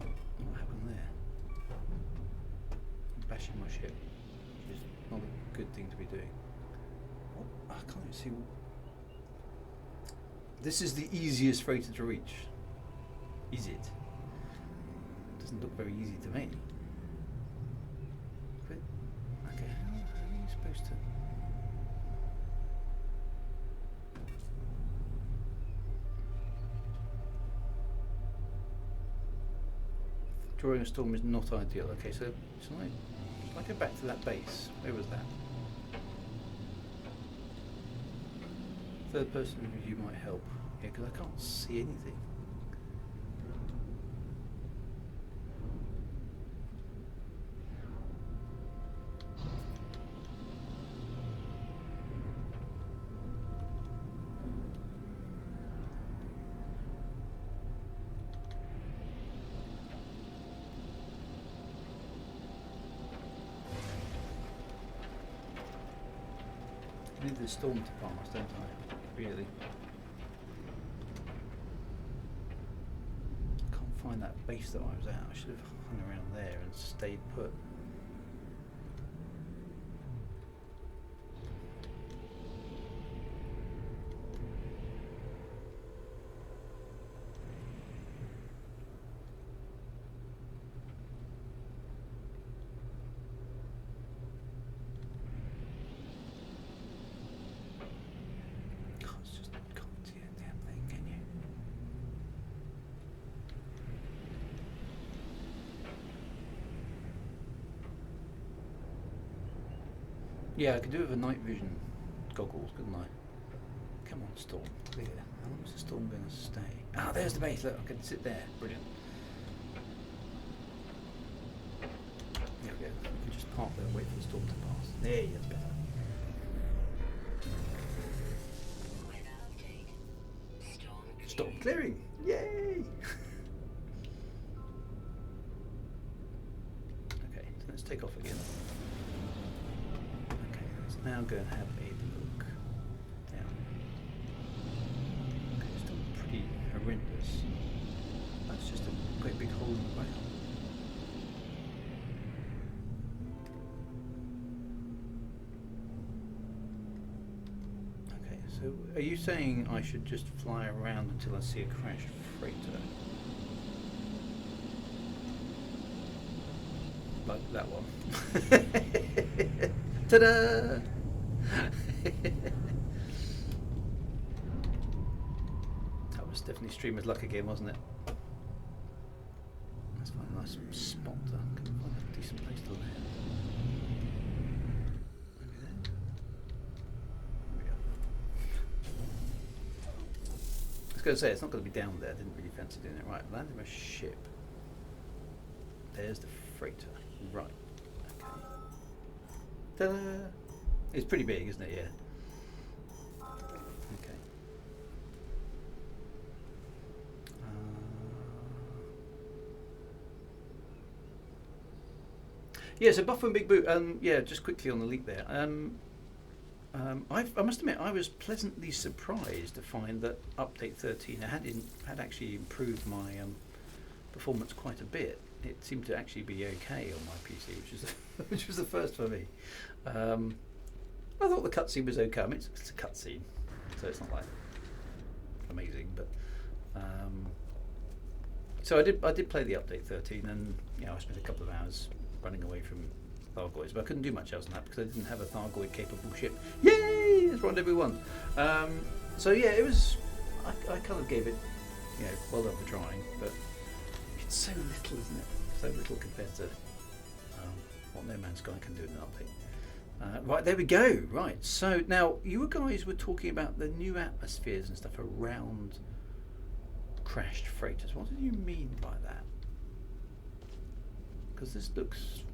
What happened there? I'm bashing my ship, which is not a good thing to be doing. Oh, I can't even see... This is the easiest freighter to reach. Is it? Doesn't look very easy to me. But, okay, how are you supposed to... Drawing a storm is not ideal. Okay, so shall I go back to that base? Where was that? Third person review might help. Yeah, because I can't see anything. need the storm to pass, don't I? Really? I can't find that base that I was at. I should have hung around there and stayed put. Yeah, I could do it with a night vision goggles, couldn't I? Come on, storm, clear. How long is the storm going to stay? Ah, there's the base. Look, I can sit there. Brilliant. There we go. We can just park there and wait for the storm to pass. There, that's better. Storm clearing. Yay! Okay, so let's take off again. Now go and have a look down. Okay, it's still pretty horrendous. That's just a great big hole in the ground. Okay, so are you saying I should just fly around until I see a crashed freighter? Like that one. Ta-da! That was definitely streamer's luck again, wasn't it? Let's find a nice spot to find a decent place to land. Maybe there. There we go. I was going to say, it's not going to be down there. I didn't really fancy doing it. Right, landing a ship. There's the freighter. Right. Okay. Ta-da! It's pretty big, isn't it? Yeah. Okay. Yeah, so Buff and Big Boot. Yeah, just quickly on the leak there. I must admit, I was pleasantly surprised to find that Update 13 had actually improved my performance quite a bit. It seemed to actually be okay on my PC, which was the first for me. I thought the cutscene was okay. I mean, it's a cutscene, so it's not like amazing. But so I did play the update 13, and I spent a couple of hours running away from Thargoids, but I couldn't do much else than that because I didn't have a Thargoid capable ship. Yay! It's Rendezvous 1. So yeah, it was. I kind of gave it, well done for trying, but it's so little, isn't it? So little compared to what No Man's Sky can do in an update. Right, there we go. Right, so now you guys were talking about the new atmospheres and stuff around crashed freighters. What did you mean by that? Because this looks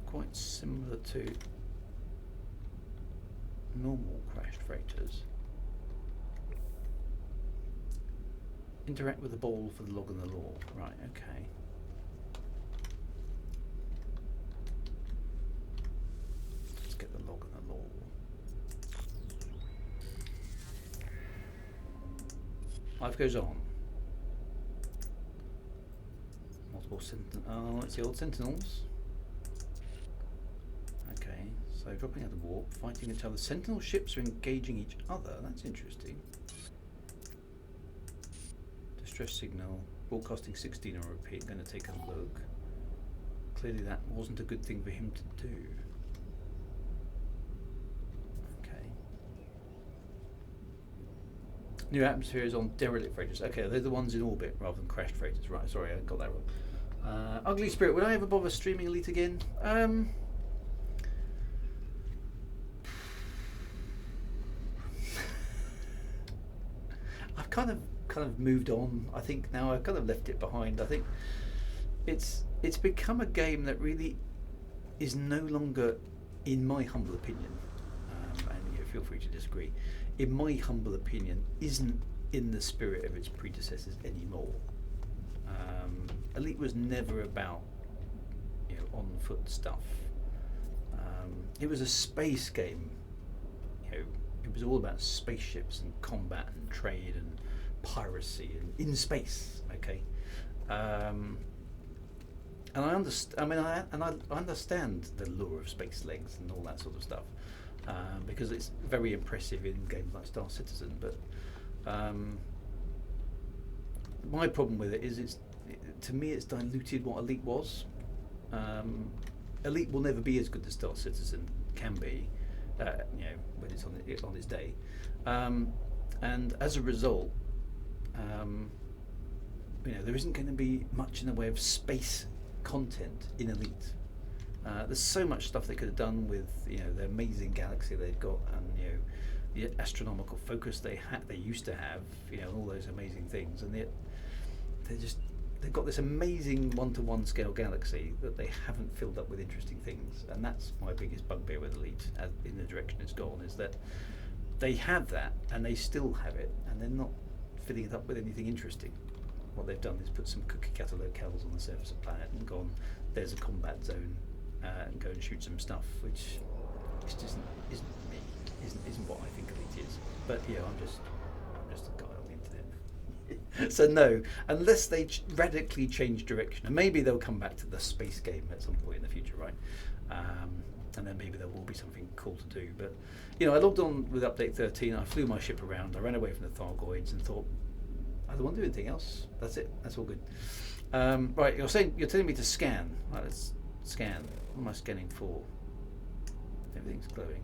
quite similar to normal crashed freighters. Interact with the ball for the log and the law. Right, okay. Let's get the log and the law. Life goes on. Multiple sentinels. Oh, it's the old sentinels. Okay, so dropping out the warp, fighting each other. Sentinel ships are engaging each other. That's interesting. Distress signal, broadcasting 16 on repeat. Going to take a look. Clearly that wasn't a good thing for him to do. Okay. New atmospheres on derelict freighters. Okay, they're the ones in orbit rather than crashed freighters. Right, sorry, I got that wrong. Ugly Spirit, would I ever bother streaming Elite again? I've kind of moved on. I think now I've kind of left it behind. I think it's become a game that really is no longer, in my humble opinion, and feel free to disagree, in my humble opinion, isn't in the spirit of its predecessors anymore. Elite was never about on foot stuff. It was a space game it was all about spaceships and combat and trade and piracy and in space. Okay, and I understand. I mean, I understand the lure of space legs and all that sort of stuff, because it's very impressive in games like Star Citizen. But my problem with it is to me it's diluted what Elite was. Elite will never be as good as Star Citizen can be, when it's on its day, and as a result, there isn't going to be much in the way of space content in Elite. There's so much stuff they could have done with the amazing galaxy they've got, and the astronomical focus they used to have, all those amazing things, and they've got this amazing one-to-one scale galaxy that they haven't filled up with interesting things, and that's my biggest bugbear with Elite, in the direction it's gone, is that they have that and they still have it, and they're not filling it up with anything interesting. What they've done is put some cookie cutter locales on the surface of the planet and gone, there's a combat zone, and go and shoot some stuff, which just isn't what I think Elite is. But I'm just a guy on the internet. So no, unless they radically change direction, and maybe they'll come back to the space game at some point in the future, right? And then maybe there will be something cool to do. But I logged on with update 13. I flew my ship around. I ran away from the Thargoids and thought, I don't want to do anything else. That's it. That's all good. Right, you're telling me to scan. Right, let's scan. What am I scanning for? Everything's glowing.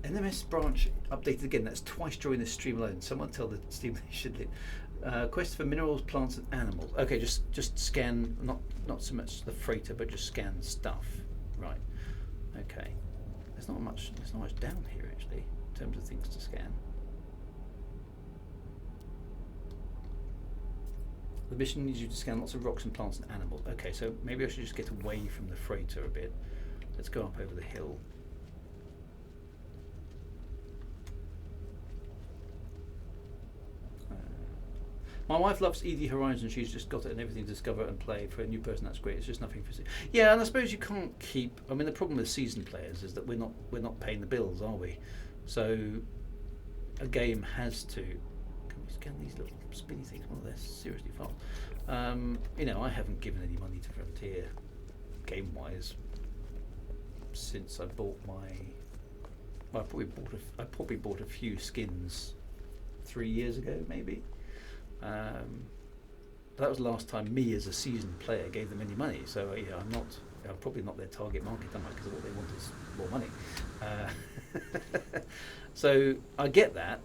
NMS branch updated again. That's twice during this stream alone. Someone tell the stream they should leave. Quest for minerals, plants, and animals. Okay, just scan. Not so much the freighter, but just scan stuff. Right. Okay. There's not much down here actually in terms of things to scan. The mission needs you to scan lots of rocks and plants and animals. Okay, so maybe I should just get away from the freighter a bit. Let's go up over the hill. My wife loves ED Horizon. She's just got it and everything to discover and play. For a new person, that's great. It's just nothing for. Yeah, and I suppose you can't keep. I mean, the problem with seasoned players is that we're not paying the bills, are we? So a game has to. Can we scan these little spinny things? Well, they're seriously fun. I haven't given any money to Frontier, game-wise, since I bought my. I probably bought a few skins 3 years ago, maybe. That was the last time me as a seasoned player gave them any money. So I'm probably not their target market, am I? Because what they want is more money. So I get that.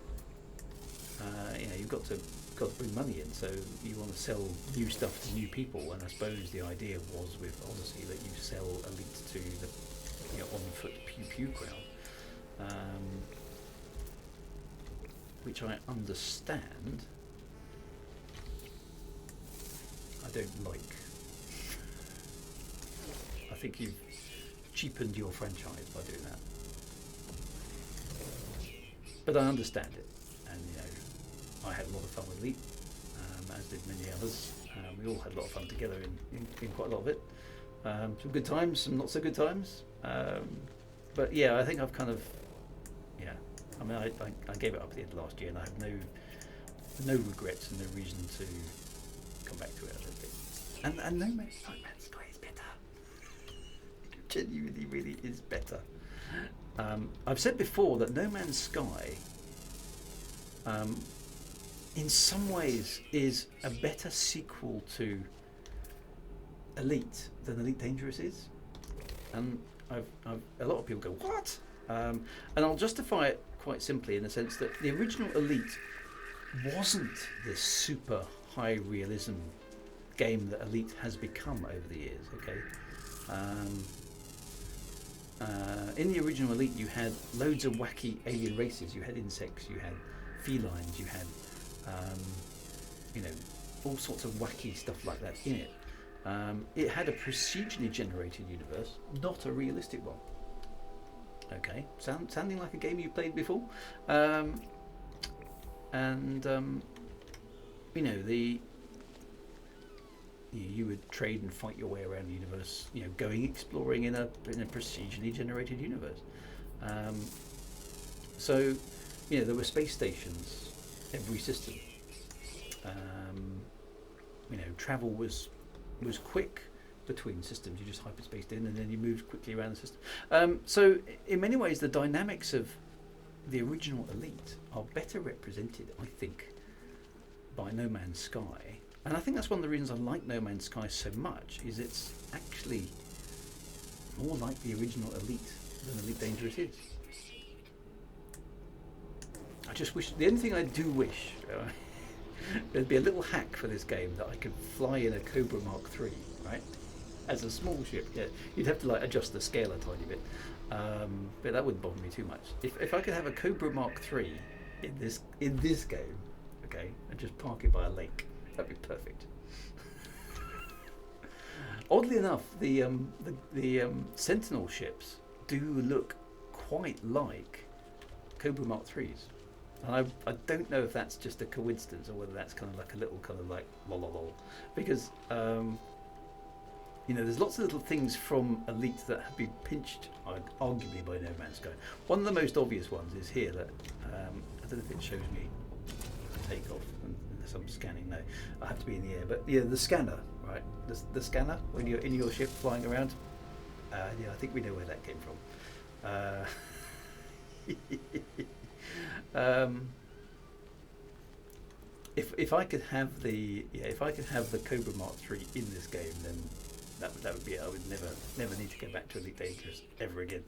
You've got to bring money in. So you want to sell new stuff to new people, and I suppose the idea was with Odyssey that you sell Elite to the on-foot pew crowd, which I understand. I don't like. I think you've cheapened your franchise by doing that. But I understand it, and I had a lot of fun with Elite, as did many others. We all had a lot of fun together in quite a lot of it. Some good times, some not so good times. But yeah, I think I've kind of, I mean, I gave it up at the end of last year, and I have no regrets and no reason to come back to it, I don't think. And No Man's Sky is better. It genuinely really is better. I've said before that No Man's Sky, in some ways, is a better sequel to Elite than Elite Dangerous is. And a lot of people go, what? And I'll justify it quite simply in the sense that the original Elite wasn't this super high realism game that Elite has become over the years. Okay, in the original Elite, you had loads of wacky alien races. You had insects, you had felines, you had all sorts of wacky stuff like that in it. It had a procedurally generated universe, not a realistic one. Okay, sounding like a game you played before, you would trade and fight your way around the universe, going exploring in a procedurally generated universe. So, there were space stations every system. Travel was quick between systems. You just hyperspaced in and then you moved quickly around the system. So in many ways, the dynamics of the original Elite are better represented, I think, by No Man's Sky. And I think that's one of the reasons I like No Man's Sky so much, is it's actually more like the original Elite than Elite Dangerous is. I just wish, the only thing I do wish, there'd be a little hack for this game that I could fly in a Cobra Mark III, right? As a small ship, yeah. You'd have to adjust the scale a tiny bit, but that wouldn't bother me too much. If I could have a Cobra Mark III in this game, okay, and just park it by a lake, that'd be perfect. Oddly enough, the Sentinel ships do look quite like Cobra Mark IIIs. And I don't know if that's just a coincidence or whether that's kind of like a little kind of like lol, because there's lots of little things from Elite that have been pinched arguably by No Man's Sky. One of the most obvious ones is here that I don't know if it shows me a takeoff unless I'm scanning. No, I have to be in the air. But yeah, the scanner, right? The scanner when you're in your ship flying around. I think we know where that came from. If I could have the Cobra Mark III in this game, then that would be it. I would never need to go back to Elite Dangerous ever again.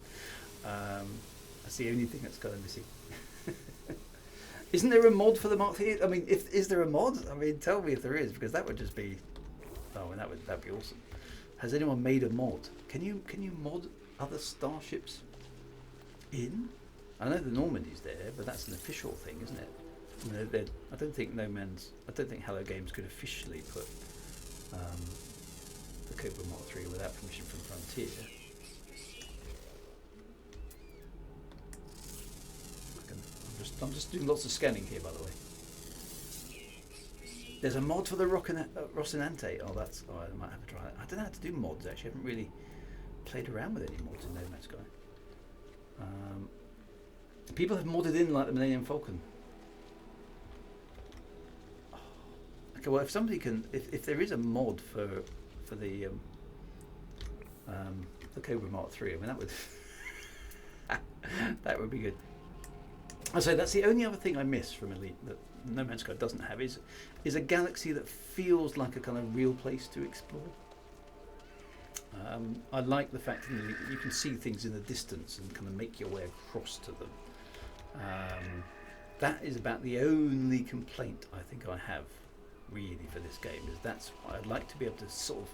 That's the only thing that's kind of missing. Isn't there a mod for the Mark III? I mean, is there a mod? I mean, tell me if there is, because that would just be that'd be awesome. Has anyone made a mod? Can you mod other starships in? I know the Normandy's there, but that's an official thing, isn't it? I don't think Hello Games could officially put the Cobra Mark III without permission from Frontier. I'm just doing lots of scanning here, by the way. There's a mod for the Rocinante. I might have to try that. I don't know how to do mods, actually. I haven't really played around with any mods in No Man's Sky. People have modded in like the Millennium Falcon. Okay, well, if somebody can, if there is a mod for the Cobra Mark III, I mean, that would that would be good. I say that's the only other thing I miss from Elite that No Man's Sky doesn't have is a galaxy that feels like a kind of real place to explore. I like the fact in Elite that you can see things in the distance and kind of make your way across to them. That is about the only complaint I think I have really for this game, is that's I'd like to be able to sort of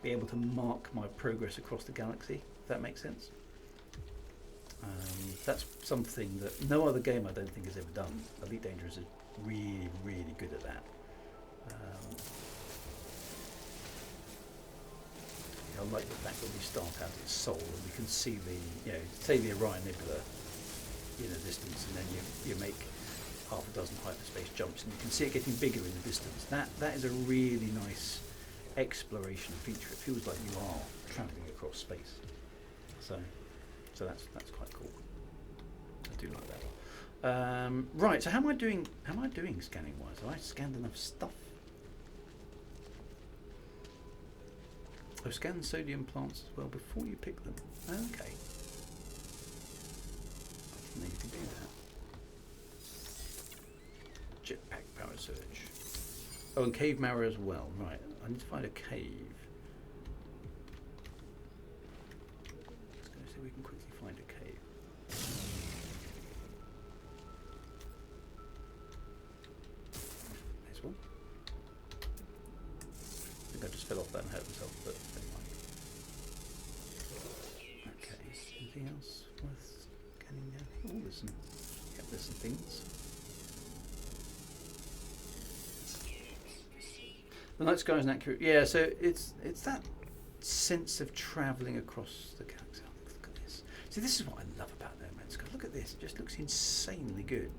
be able to mark my progress across the galaxy, if that makes sense. That's something that no other game I don't think has ever done. Elite Dangerous is really, really good at that. I like the fact that we start out at Sol and we can see say the Orion Nebula in the distance, and then you make half a dozen hyperspace jumps and you can see it getting bigger in the distance. That is a really nice exploration feature. It feels like you are travelling across space. So that's quite cool. I do like that. Right, so how am I doing scanning wise? Have I scanned enough stuff? I've scanned sodium plants as well before you pick them. Okay. I didn't need to do that. Jetpack power surge. Oh, and cave marrow as well. Right, I need to find a cave. Let's go see if we can quickly find a cave. There's one. I think I just fell off that and hurt myself, but never mind. Okay, anything else worth scanning down here? Oh, there's some things. The night sky is inaccurate. Yeah, so it's that sense of travelling across the galaxy. Oh, look at this. See, this is what I love about No Man's Sky. Look at this. It just looks insanely good.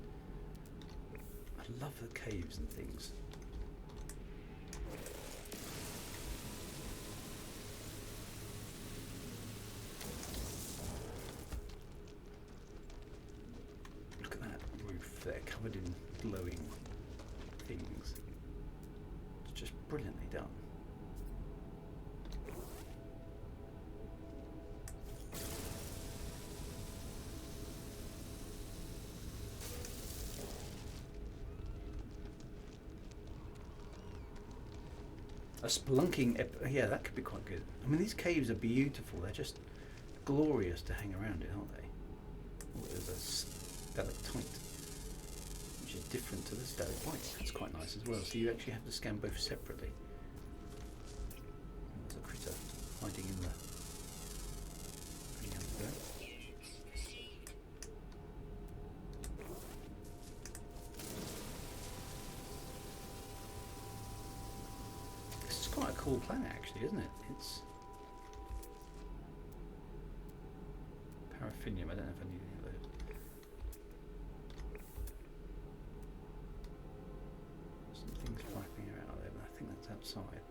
I love the caves and things. there covered in glowing things. It's just brilliantly done. A spelunking, yeah, that could be quite good. I mean, these caves are beautiful. They're just glorious to hang around in, aren't they? Oh, there's a stalactite, which is different to the stalagmite. That's quite nice as well. So you actually have to scan both separately. Oh, there's a critter hiding in the. This is quite a cool planet, actually, isn't it? It's paraffinium. I don't know if I need any of those. Something's flapping around there, but I think that's outside.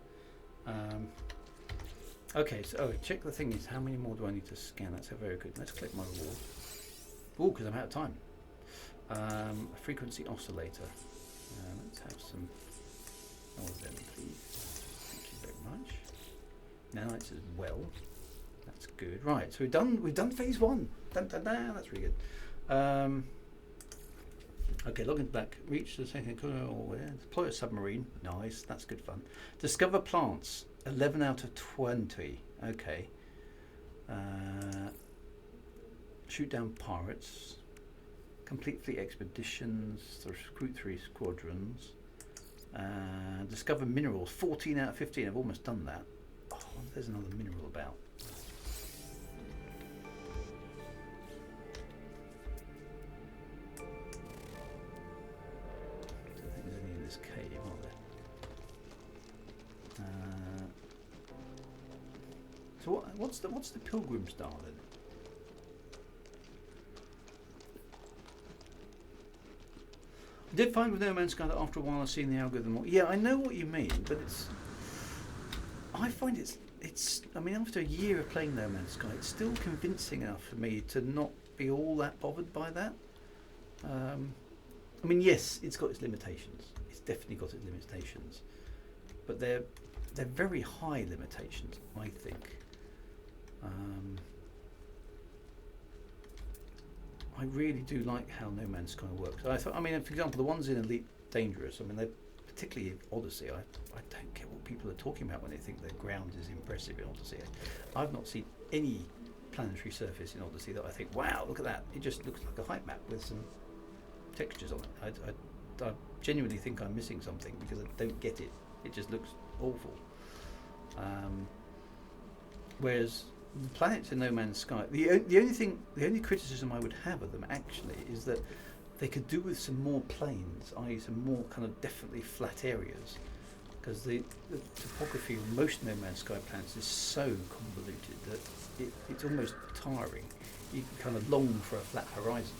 Okay, so check the thing is, how many more do I need to scan? That's very good. Let's click my reward. Oh, because I'm out of time. A frequency oscillator. Let's have some. Oh, then, please. Thank you very much. Now it's as well. That's good. Right, so we've done phase 1. Dun, dun, dun, that's really good. Okay, log into back. Reach the second. Deploy a submarine. Nice, that's good fun. Discover plants. 11 out of 20. Okay. Shoot down pirates. Complete fleet expeditions. Recruit 3 squadrons. Discover minerals. 14 out of 15. I've almost done that. Oh, there's another mineral about. Cave, aren't there? So what's the Pilgrim Star then? I did find with No Man's Sky that after a while I've seen the algorithm. Yeah, I know what you mean, but I find it's. I mean, after a year of playing No Man's Sky, it's still convincing enough for me to not be all that bothered by that. I mean, yes, it's got its limitations. Definitely got its limitations, but they're very high limitations, I think. I really do like how No Man's Sky works. I mean, for example, the ones in Elite Dangerous. I mean, they're particularly Odyssey. I don't get what people are talking about when they think their ground is impressive in Odyssey. I've not seen any planetary surface in Odyssey that I think, wow, look at that. It just looks like a height map with some textures on it. I genuinely think I'm missing something because I don't get it. It just looks awful. Whereas the planets in No Man's Sky, the only criticism I would have of them actually is that they could do with some more plains, i.e. some more kind of definitely flat areas, because the topography of most No Man's Sky planets is so convoluted that it's almost tiring. You kind of long for a flat horizon.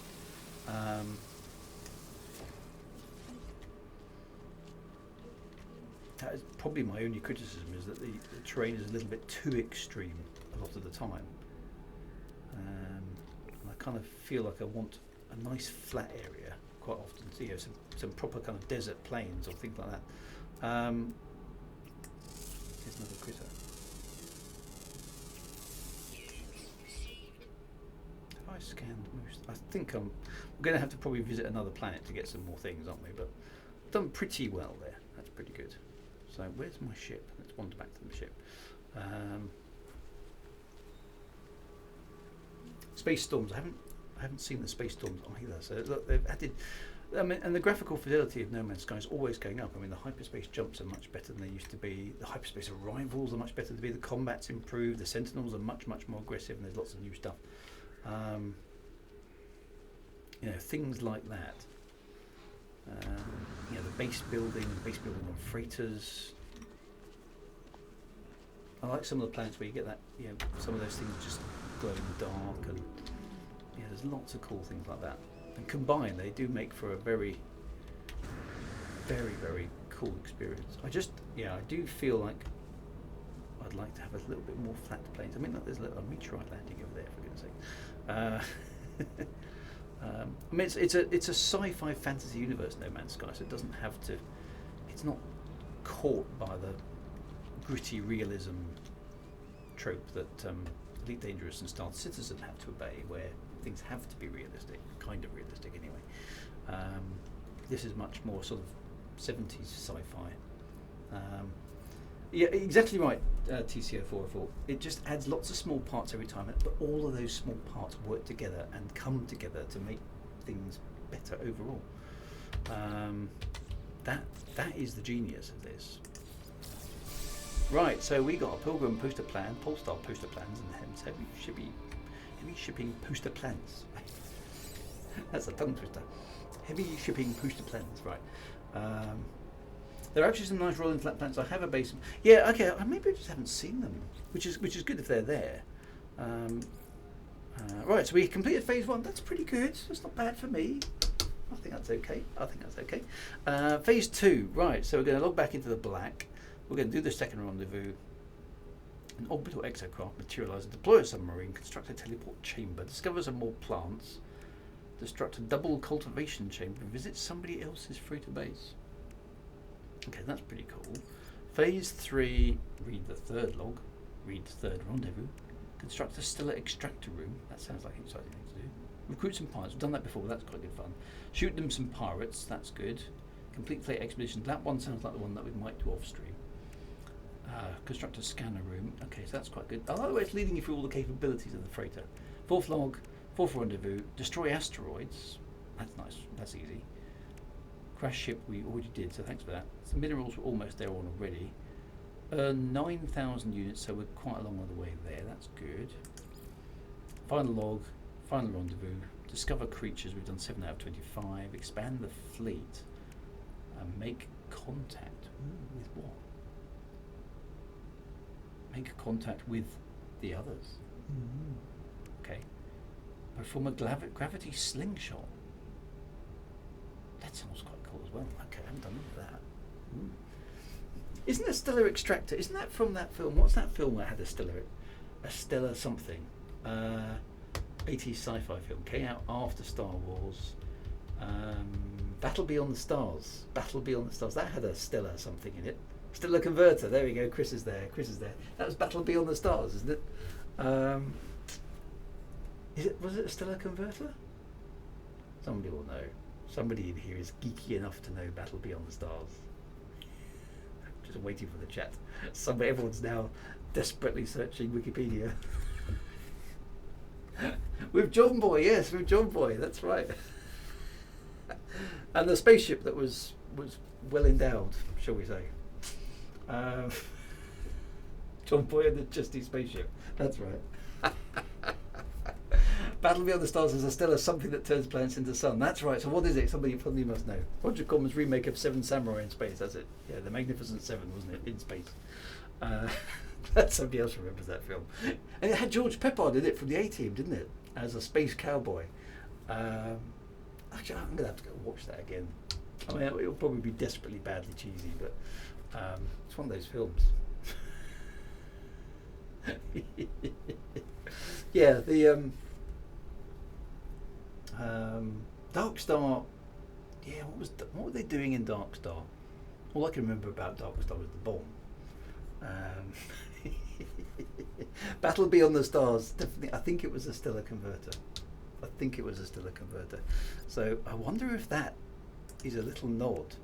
That is probably my only criticism, is that the terrain is a little bit too extreme a lot of the time. And I kind of feel like I want a nice flat area quite often. So, you know, some proper kind of desert plains or things like that. Here's another critter. Have I scanned most? I think we're going to have to probably visit another planet to get some more things, aren't we? But done pretty well there. That's pretty good. So where's my ship? Let's wander back to the ship. Space storms. I haven't seen the space storms either. So look, they've added. I mean, and the graphical fidelity of No Man's Sky is always going up. I mean, the hyperspace jumps are much better than they used to be. The hyperspace arrivals are much better to be. The combat's improved. The Sentinels are much more aggressive, and there's lots of new stuff. You know, things like that. You know, the base building on freighters. I like some of the planets where you get that, you know, some of those things just glow in the dark, and yeah, there's lots of cool things like that. And combined, they do make for a very cool experience. I do feel like I'd like to have a little bit more flat planes. I mean, there's a meteorite landing over there, for goodness sake. I mean, it's a sci-fi fantasy universe, No Man's Sky, so it doesn't have to. It's not caught by the gritty realism trope that Elite Dangerous and Star Citizen have to obey, where things have to be realistic, kind of realistic anyway. This is much more sort of 70s sci-fi. Yeah, exactly right, TCO404. It just adds lots of small parts every time, but all of those small parts work together and come together to make things better overall. That is the genius of this. Right, so we got a Pilgrim poster plan, Polestar poster plans, and hence heavy shipping poster plans. That's a tongue twister. Heavy shipping poster plans, right. There are actually some nice rolling flat plans. I have a base. Yeah, okay. Maybe I just haven't seen them, which is good if they're there. Right, so we completed phase 1. That's pretty good. That's not bad for me. I think that's okay. Phase 2. Right, so we're going to log back into the black. We're going to do the second rendezvous. An orbital exocraft materialize and deploy a submarine. Construct a teleport chamber. Discover some more plants. Construct a double cultivation chamber. Visit somebody else's freighter base. Okay, that's pretty cool. Phase 3, read the third log, read the third rendezvous, construct a stellar extractor room. That sounds like an exciting thing to do. Recruit some pirates. We've done that before, that's quite good fun. Shoot them some pirates, that's good. Complete fleet expedition. That one sounds like the one that we might do off stream. Construct a scanner room. Okay, so that's quite good. I like the way it's leading you through all the capabilities of the freighter. Fourth log, fourth rendezvous, destroy asteroids. That's nice, that's easy. Crash ship we already did, so thanks for that. So minerals were almost there on already. 9,000 units, so we're quite a long way the way there, that's good. Final log, final rendezvous, discover creatures, we've done 7 out of 25, expand the fleet, and make contact. Ooh, with what? Make contact with the others. Okay. Perform a gravity slingshot. That sounds quite cool as well. Okay, I haven't done any of that. Ooh. Isn't a stellar extractor? Isn't that from that film? What's that film that had a stellar something? 80s sci-fi film. Came out after Star Wars. Battle Beyond the Stars. Battle Beyond the Stars. That had a stellar something in it. Stellar converter. There we go. Chris is there. That was Battle Beyond the Stars, isn't it? Was it a stellar converter? Somebody will know. Somebody in here is geeky enough to know Battle Beyond the Stars. Just waiting for the chat. Everyone's now desperately searching Wikipedia. With John Boy, yes, with John Boy, that's right. And the spaceship that was well endowed, shall we say. John Boy and the Justy spaceship, that's right. Battle Beyond the Stars is a stellar something that turns planets into sun. That's right. So what is it? Somebody must know. Roger Corman's remake of Seven Samurai in space. That's it. Yeah, the Magnificent Seven, wasn't it? In space. Somebody else remembers that film. And it had George Peppard in it from the A-Team, didn't it? As a space cowboy. Actually, I'm going to have to go watch that again. I mean, it'll probably be desperately badly cheesy, but it's one of those films. Yeah, the Dark Star. Yeah, what were they doing in Dark Star? All I can remember about Dark Star was the bomb. Battle Beyond the Stars. Definitely, I think it was a stellar converter. So I wonder if that is a little nod.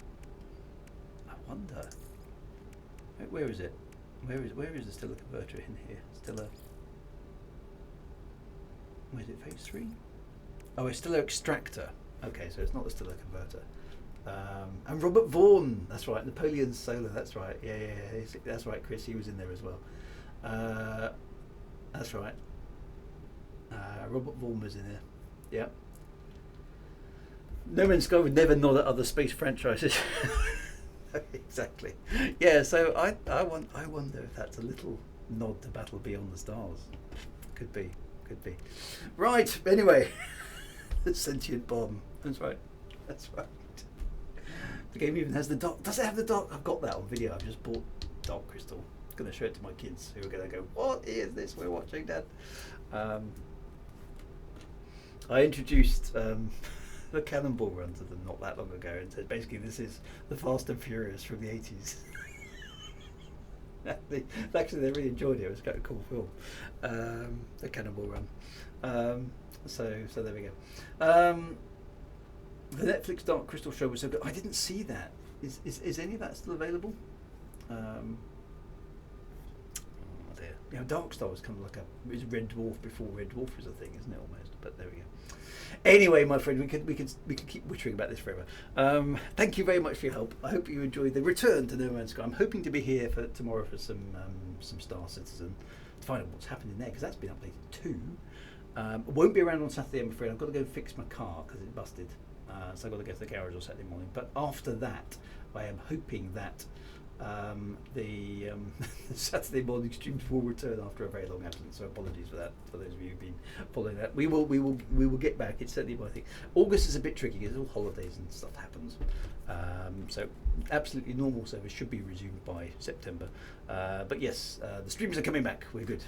I wonder. Where is it? Where is the stellar converter in here? Stellar. Where is it? Phase 3. Oh, it's stellar extractor. Okay, so it's not the stellar converter. And Robert Vaughan, that's right. Napoleon Solar, that's right. Yeah. That's right, Chris. He was in there as well. That's right. Robert Vaughan was in there. Yeah. No Man's Sky would never nod at other space franchises. Exactly. Yeah. So I wonder if that's a little nod to Battle Beyond the Stars. Could be. Right. Anyway. The sentient bomb. That's right. The game even has the dark. Does it have the dark? I've got that on video. I've just bought Dark Crystal. I'm going to show it to my kids who are going to go, what is this we're watching, Dad? I introduced a Cannonball run to them not that long ago and said basically this is the Fast and Furious from the 80s. Actually, they really enjoyed it. It was quite a cool film, the Cannonball Run. So there we go. The Netflix Dark Crystal show was so good. I didn't see that. Is any of that still available? Oh dear. You know, Dark Star was kind of like is Red Dwarf before Red Dwarf was a thing, isn't it? Almost. But there we go. Anyway, my friend, we could keep wittering about this forever. Thank you very much for your help. I hope you enjoyed the return to No Man's Sky. I'm hoping to be here for tomorrow for some Star Citizen to find out what's happening there because that's been updated too. I won't be around on Saturday, I'm afraid. I've got to go fix my car because it busted. So I've got to go to the garage on Saturday morning. But after that, I am hoping that the Saturday morning streams will return after a very long absence. So apologies for that for those of you who've been following that. We will get back. It's certainly my thing. August is a bit tricky because all holidays and stuff happens. So absolutely normal service should be resumed by September. But yes, the streams are coming back. We're good.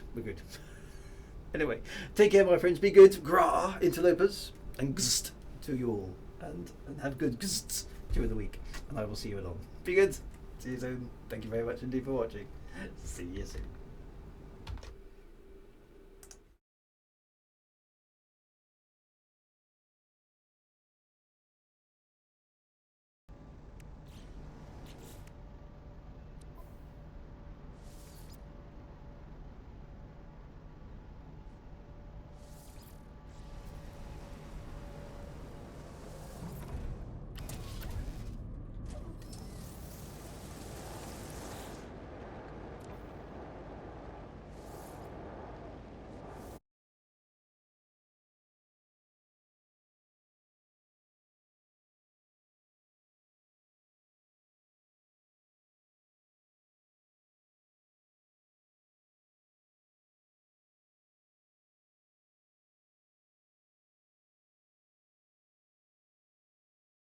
Anyway, take care, my friends. Be good. Gra, interlopers, and gzt to you all. And have good gzt during the week. And I will see you along. Be good. See you soon. Thank you very much indeed for watching. See you soon.